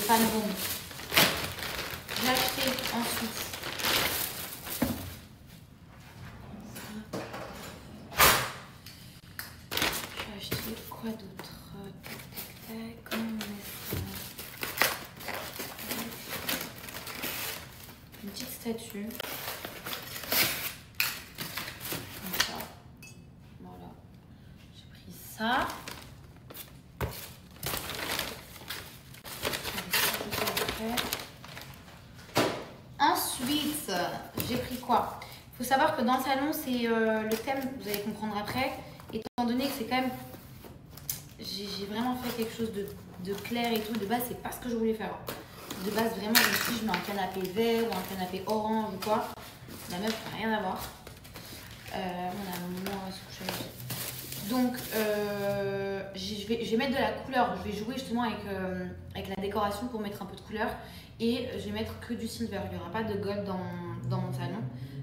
Panbon. J'ai acheté ensuite j'ai acheté quoi d'autre? Tac tac tac, comment on met ça? Une petite statue. Comme ça. Voilà. J'ai pris ça. Ensuite, j'ai pris quoi? Il faut savoir que dans le salon, c'est le thème, vous allez comprendre après. Étant donné que c'est quand même... J'ai vraiment fait quelque chose de clair et tout. De base, c'est pas ce que je voulais faire. De base, vraiment, je me suis dit, je mets un canapé vert ou un canapé orange ou quoi. La meuf n'a rien à voir. On a un moment à se coucher avec. Donc, je vais mettre de la couleur. Je vais jouer justement avec la décoration pour mettre un peu de couleur. Et je vais mettre que du silver. Il n'y aura pas de gold dans mon salon.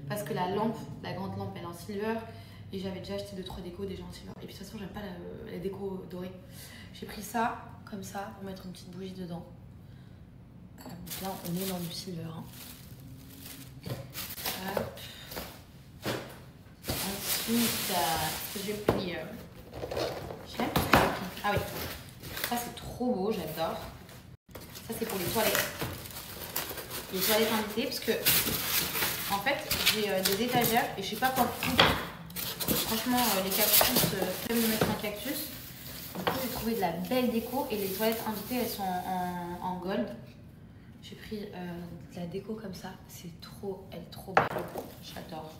Parce que la lampe, la grande lampe, elle est en silver. Et j'avais déjà acheté 2-3 décos déjà en silver. Et puis de toute façon, j'aime pas la déco dorée. J'ai pris ça, comme ça, pour mettre une petite bougie dedans. Donc là, on est dans du silver. Hein. Hop. Ensuite, j'ai pris... Je l'aime. Ah oui. Ça, c'est trop beau, j'adore. Ça, c'est pour les toilettes. Les toilettes invitées, parce que, en fait, j'ai des étagères et je sais pas quoi foutre. Franchement, les cactus, j'aime de mettre un cactus. Du coup, j'ai trouvé de la belle déco et les toilettes invitées, elles sont en gold. J'ai pris de la déco comme ça. C'est trop, elle est trop belle. J'adore.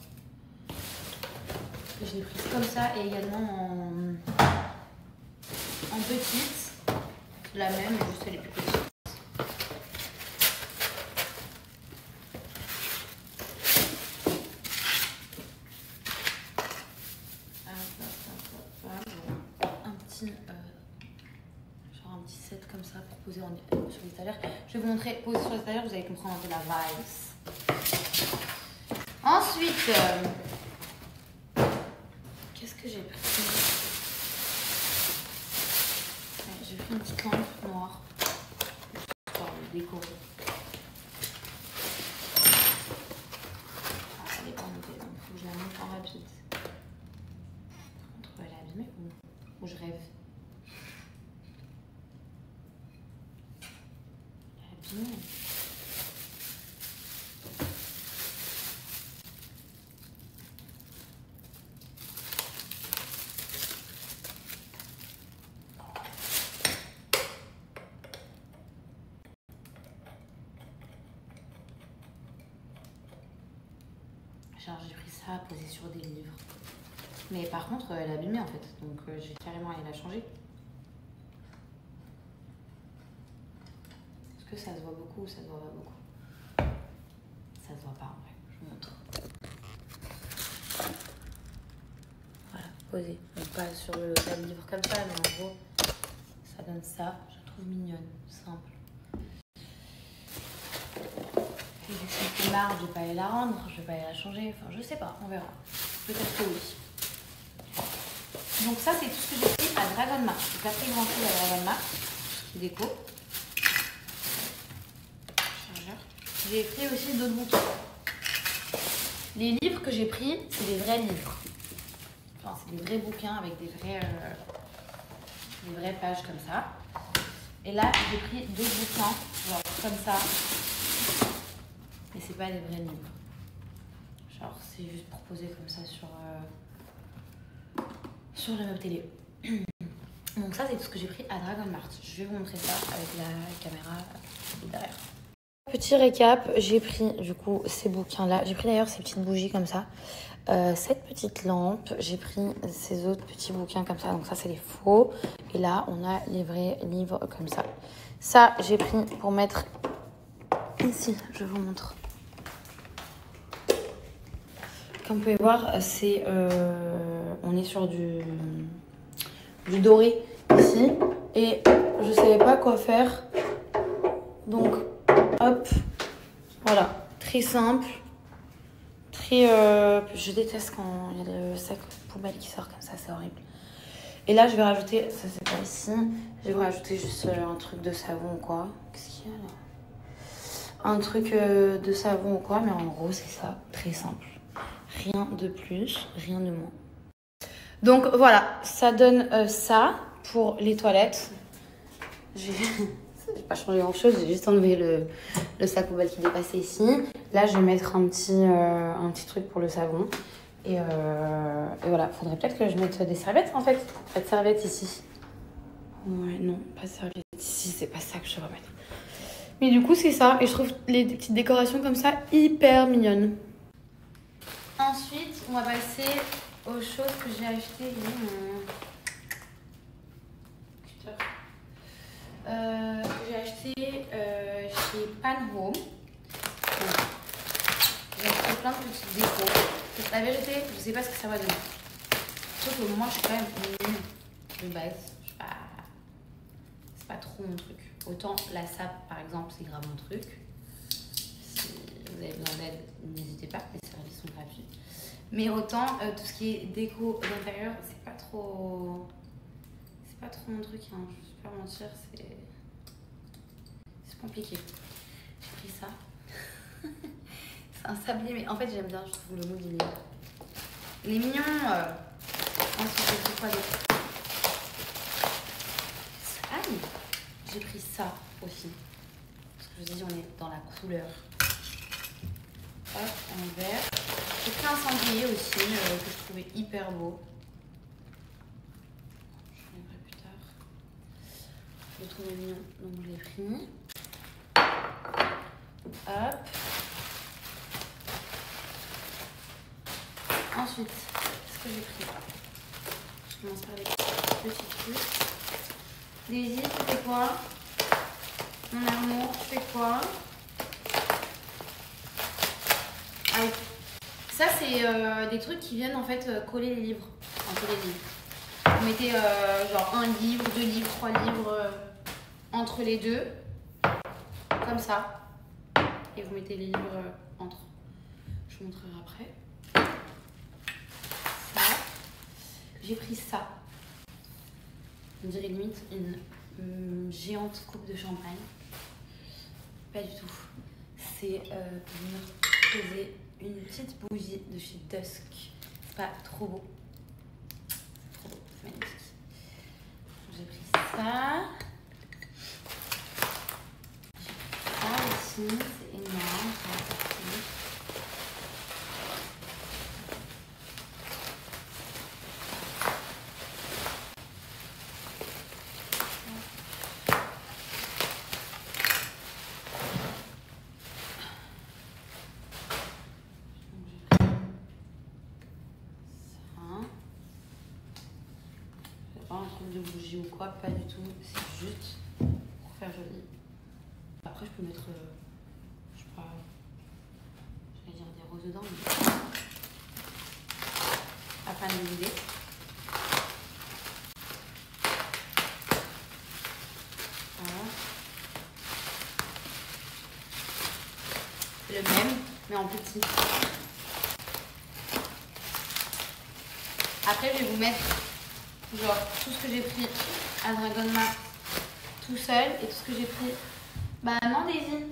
Je l'ai prise comme ça et également en petite. La même, juste elle est plus petite. Genre un petit set comme ça pour poser sur l'étagère. Je vais vous montrer poser sur l'étagère, vous allez comprendre un peu la vibes. Ensuite, qu'est-ce que j'ai pris? J'ai pris une petite lampe noire pour le décorer. Elle est pas montée, donc il faut que je la monte en rapide. Entre elle est abîmée ou je rêve? Elle est abîmée. Genre j'ai pris ça, posé sur des livres. Mais par contre, elle est abîmée en fait. Donc j'ai carrément allé la changer. Est-ce que ça se voit beaucoup ou ça se voit pas beaucoup? Ça se voit pas en vrai. Je vous montre. Voilà, posé. Donc pas sur le livre comme ça, mais en gros, ça donne ça. Je la trouve mignonne, simple. Et vu que ça me fait marre, je vais pas aller la rendre, je vais pas aller la changer. Enfin, je sais pas, on verra. Peut-être que oui. Donc ça, c'est tout ce que j'ai pris à Dragon Mart. J'ai pas pris grand chose à Dragon Mart. Qui déco. Chargeur. J'ai pris aussi d'autres bouquins. Les livres que j'ai pris, c'est des vrais livres. Enfin, c'est des vrais bouquins avec des vraies pages comme ça. Et là, j'ai pris d'autres bouquins, genre comme ça. Mais c'est pas des vrais livres. Genre, c'est juste pour poser comme ça sur le meuble télé. Donc ça, c'est tout ce que j'ai pris à Dragon Mart. Je vais vous montrer ça avec la caméra derrière. Petit récap, j'ai pris du coup ces bouquins-là. J'ai pris d'ailleurs ces petites bougies comme ça. Cette petite lampe. J'ai pris ces autres petits bouquins comme ça. Donc ça, c'est les faux. Et là, on a les vrais livres comme ça. Ça, j'ai pris pour mettre ici. Je vous montre. Comme vous pouvez voir, on est sur du doré ici. Et je savais pas quoi faire. Donc, hop. Voilà. Très simple. Très... je déteste quand il y a le sac poubelle qui sort comme ça. C'est horrible. Et là, je vais rajouter... Ça, c'est pas ici. Je vais rajouter juste un truc de savon ou quoi. Qu'est-ce qu'il y a là? Un truc de savon ou quoi. Mais en gros, c'est ça. Très simple. Rien de plus, rien de moins. Donc voilà, ça donne ça pour les toilettes. J'ai pas changé grand chose, j'ai juste enlevé le sac poubelle qui dépassait ici. Là, je vais mettre un petit truc pour le savon. Et voilà, faudrait peut-être que je mette des serviettes en fait. Pas de serviettes ici. Ouais, non, pas de serviettes ici, c'est pas ça que je vais remettre. Mais du coup, c'est ça. Et je trouve les petites décorations comme ça hyper mignonnes. Ensuite, on va passer aux choses que j'ai achetées. J'ai acheté chez Pan Home. J'ai acheté plein de petites décos. La vérité, je sais pas ce que ça va donner. Sauf que moi, je suis quand même une de base. C'est pas trop mon truc. Autant la sape, par exemple, c'est grave mon truc. Si vous avez besoin d'aide, n'hésitez pas, les services sont gratuits. Mais autant tout ce qui est déco d'intérieur, c'est pas trop mon truc, hein. Je vais pas mentir, c'est compliqué. J'ai pris ça. C'est un sablier, mais en fait j'aime bien, je trouve le mobilier. Il est mignon. Ensuite j'ai pris quoi d'autre? Aïe, j'ai pris ça aussi. Parce que je vous dis, on est dans la couleur. Hop, en vert. J'ai pris un cendrier aussi que je trouvais hyper beau. Je l'ai plus tard. Je le trouvais mignon, donc je l'ai pris. Hop. Ensuite, qu'est-ce que j'ai pris? Je commence par les petits trucs. Daisy, tu fais quoi? Mon amour, tu fais quoi? Ah oui. Ça, c'est des trucs qui viennent en fait coller les livres. Entre les livres. Vous mettez genre un livre, 2 livres, 3 livres entre les deux. Comme ça. Et vous mettez les livres entre. Je vous montrerai après. Ça. J'ai pris ça. On dirait limite une géante coupe de champagne. Pas du tout. C'est pour venir poser une petite bougie de chez Dusk. C'est pas trop beau. C'est trop beau, c'est magnifique. J'ai pris ça. J'ai pris ça aussi, c'est énorme. De bougie ou quoi, pas du tout, c'est juste pour faire joli. Après je peux mettre je sais pas, j'allais dire des roses dedans, mais à peine de l'idée. Voilà. Le même mais en petit. Après je vais vous mettre genre tout ce que j'ai pris à Dragon Mart tout seul et tout ce que j'ai pris... Bah non Daisy.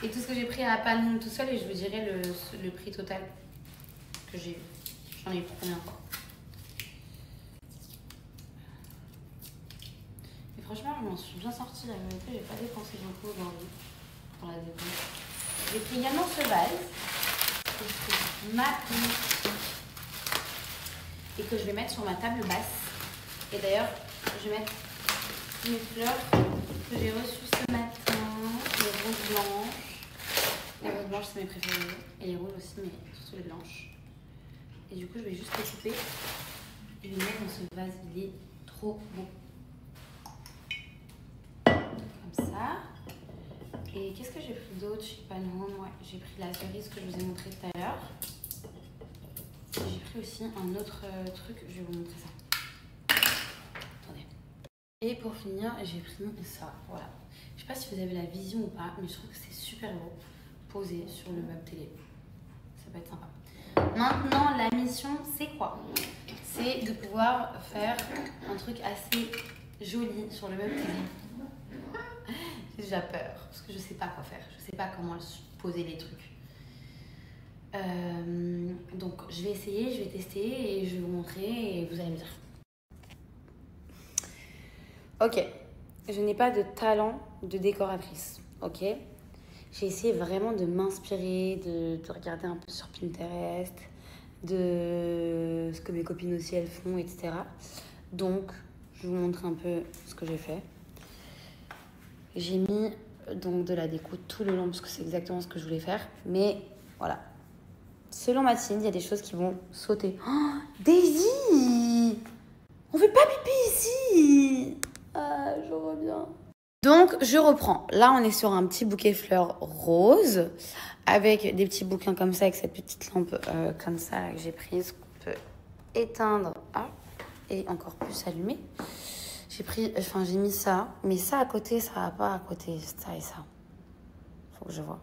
Et tout ce que j'ai pris à Pan tout seul et je vous dirai le prix total que j'ai eu. J'en ai eu pour combien de fois. Et franchement je m'en suis bien sortie la vérité, j'ai pas dépensé beaucoup aujourd'hui pour la dépense. J'ai pris également ce vase que je trouve magnifique et que je vais mettre sur ma table basse. Et d'ailleurs, je vais mettre mes fleurs que j'ai reçues ce matin. les roses blanches. Les roses blanches, c'est mes préférées. Et les roses aussi, mais surtout les blanches. Et du coup, je vais juste les couper et les mettre dans ce vase. Il est trop beau. Comme ça. Et qu'est-ce que j'ai pris d'autre chez Panone? Ouais, j'ai pris la cerise que je vous ai montré tout à l'heure. J'ai pris aussi un autre truc, je vais vous montrer ça. Attendez. Et pour finir, j'ai pris ça, voilà. Je sais pas si vous avez la vision ou pas, mais je trouve que c'est super beau, posé sur le meuble télé. Ça peut être sympa. Maintenant, la mission, c'est quoi? C'est de pouvoir faire un truc assez joli sur le meuble télé. J'ai déjà peur, parce que je sais pas quoi faire. Je sais pas comment poser les trucs. Donc, je vais essayer, je vais tester et je vais vous montrer et vous allez me dire. Ok, je n'ai pas de talent de décoratrice, ok? J'ai essayé vraiment de m'inspirer, de regarder un peu sur Pinterest, de ce que mes copines aussi elles font, etc. Donc, je vais vous montrer un peu ce que j'ai fait. J'ai mis donc de la déco tout le long parce que c'est exactement ce que je voulais faire. Mais voilà. Selon Mathilde, il y a des choses qui vont sauter. Oh, Daisy! On fait pas pipi ici! Ah, je reviens. Donc, je reprends. Là, on est sur un petit bouquet fleurs rose avec des petits bouquins comme ça, avec cette petite lampe comme ça là, que j'ai prise, qu'on peut éteindre et encore plus allumer. J'ai mis ça, mais ça à côté, ça va pas à côté, ça et ça. Faut que je vois.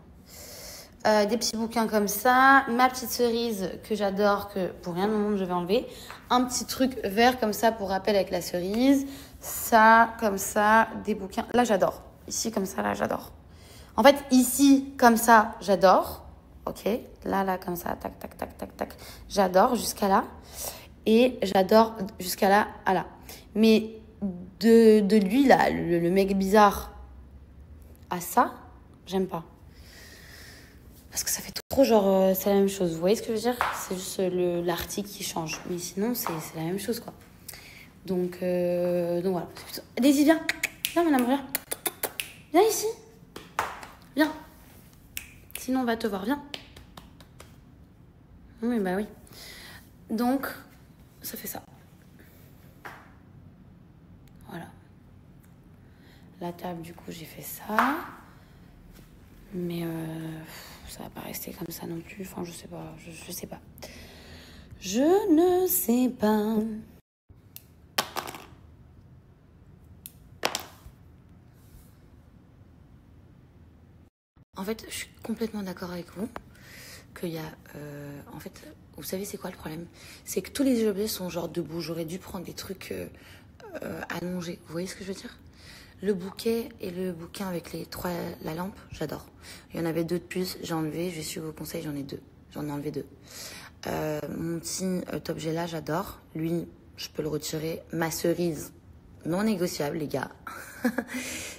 Des petits bouquins comme ça, ma petite cerise que j'adore, que pour rien au monde je vais enlever. Un petit truc vert comme ça pour rappel avec la cerise. Ça, comme ça, des bouquins. Là, j'adore. Ici, comme ça, là, j'adore. En fait, ici, comme ça, j'adore. Ok, là, comme ça, tac, tac, tac, tac, tac. J'adore jusqu'à là. Et j'adore jusqu'à là, à là. Mais de lui, là, le mec bizarre, à ça, j'aime pas. Parce que ça fait trop genre, c'est la même chose. Vous voyez ce que je veux dire? C'est juste l'article qui change. Mais sinon, c'est la même chose, quoi. Donc voilà. Daisy, viens. Viens, mon amour, viens. Viens ici. Viens. Sinon, on va te voir. Viens. Oui, bah oui. Donc, ça fait ça. Voilà. La table, du coup, j'ai fait ça. Mais ça va pas rester comme ça non plus. Enfin, je sais pas. Je sais pas. Je ne sais pas. En fait, je suis complètement d'accord avec vous qu'il y a... en fait, vous savez c'est quoi le problème? C'est que tous les objets sont genre debout. J'aurais dû prendre des trucs allongés. Vous voyez ce que je veux dire? Le bouquet et le bouquin avec la lampe, j'adore. Il y en avait 2 de plus, j'ai enlevé. Je vais suivre vos conseils, j'en ai 2. J'en ai enlevé 2. Mon petit objet là, j'adore. Lui, je peux le retirer. Ma cerise, non négociable, les gars.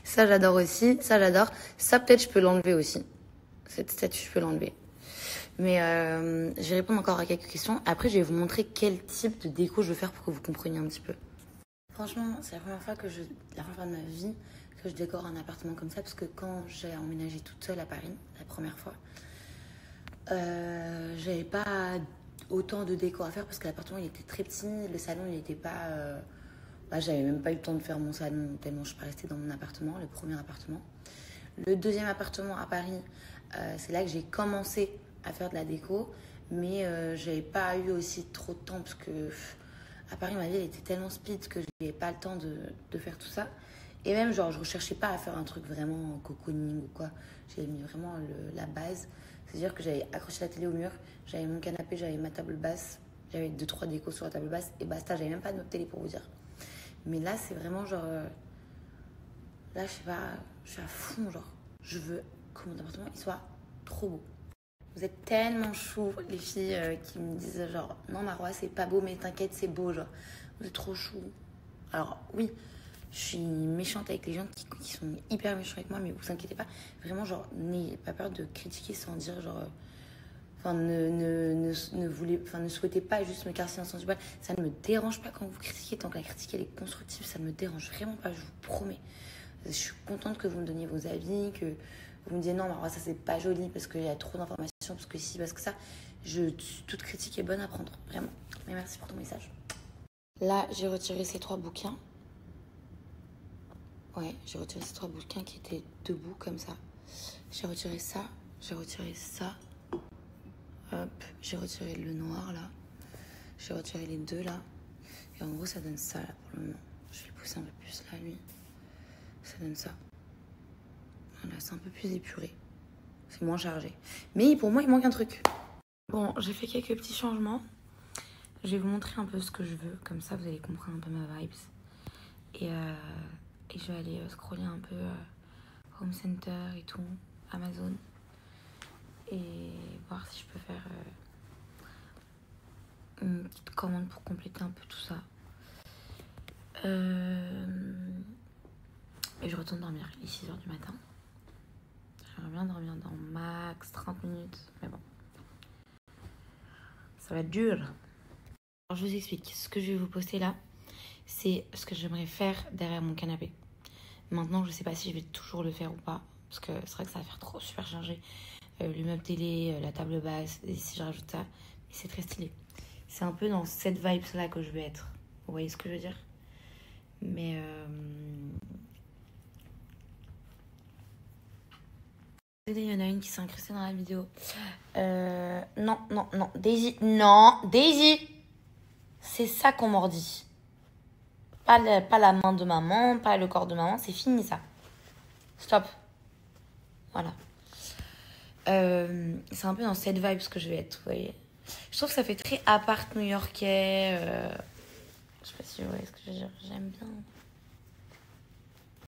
Ça, j'adore aussi. Ça, j'adore. Ça, peut-être, je peux l'enlever aussi. Cette statue, je peux l'enlever. Mais je vais répondre encore à quelques questions. Après, je vais vous montrer quel type de déco je veux faire pour que vous compreniez un petit peu. Franchement, c'est la première fois de ma vie que je décore un appartement comme ça. Parce que quand j'ai emménagé toute seule à Paris, la première fois, j'avais pas autant de déco à faire parce que l'appartement, il était très petit. Le salon, il n'était pas... j'avais même pas eu le temps de faire mon salon tellement je suis pas restée dans mon appartement, le premier appartement. Le deuxième appartement à Paris, c'est là que j'ai commencé à faire de la déco, mais j'avais pas eu aussi trop de temps parce que à Paris ma vie elle était tellement speed que j'avais pas le temps de faire tout ça. Et même genre je recherchais pas à faire un truc vraiment cocooning ou quoi. J'avais mis vraiment la base, c'est-à-dire que j'avais accroché la télé au mur, j'avais mon canapé, j'avais ma table basse, j'avais 2-3 décos sur la table basse et basta, j'avais même pas de notre télé pour vous dire. Mais là, c'est vraiment genre... là, je sais pas, je suis à fond, genre. Je veux que mon appartement, il soit trop beau. Vous êtes tellement chou, les filles qui me disent genre... Non, Marois, c'est pas beau, mais t'inquiète, c'est beau, genre. Vous êtes trop chou. Alors, oui, je suis méchante avec les gens qui sont hyper méchants avec moi, mais vous inquiétez pas. Vraiment, genre, n'ayez pas peur de critiquer sans dire genre... Enfin, ne souhaitez pas juste me casser un sens du poil. Ça ne me dérange pas quand vous critiquez. Tant que la critique elle est constructive, ça ne me dérange vraiment pas, je vous promets. Je suis contente que vous me donniez vos avis, que vous me dites non, mais ça c'est pas joli parce qu'il y a trop d'informations, parce que si, parce que ça, toute critique est bonne à prendre, vraiment. Mais merci pour ton message. Là, j'ai retiré ces 3 bouquins. Ouais, j'ai retiré ces 3 bouquins qui étaient debout comme ça. J'ai retiré ça, j'ai retiré ça. Hop, j'ai retiré le noir là. J'ai retiré les 2 là. Et en gros, ça donne ça là pour le moment. Je vais le pousser un peu plus là, lui. Ça donne ça. Voilà, c'est un peu plus épuré. C'est moins chargé. Mais pour moi, il manque un truc. Bon, j'ai fait quelques petits changements. Je vais vous montrer un peu ce que je veux. Comme ça, vous allez comprendre un peu ma vibes. Et je vais aller scroller un peu Home Center et tout, Amazon. Et voir si je peux faire une petite commande pour compléter un peu tout ça. Et je retourne dormir. Il est 6h du matin. J'aimerais bien dormir dans max 30 minutes. Mais bon. Ça va être dur. Alors je vous explique. Ce que je vais vous poster là, c'est ce que j'aimerais faire derrière mon canapé. Maintenant, je sais pas si je vais toujours le faire ou pas. Parce que c'est vrai que ça va faire trop super chargé. Le meuble télé, la table basse. Et si je rajoute ça, mais c'est très stylé. C'est un peu dans cette vibe là que je vais être. Vous voyez ce que je veux dire? Mais il y en a une qui s'est incrustée dans la vidéo. Non, Daisy. Non, Daisy. C'est ça qu'on mordit. Pas la main de maman, pas le corps de maman. C'est fini ça. Stop. Voilà. C'est un peu dans cette vibe que je vais être, vous voyez. Je trouve que ça fait très appart new-yorkais. Je sais pas si vous voyez ce que je veux dire. J'aime bien.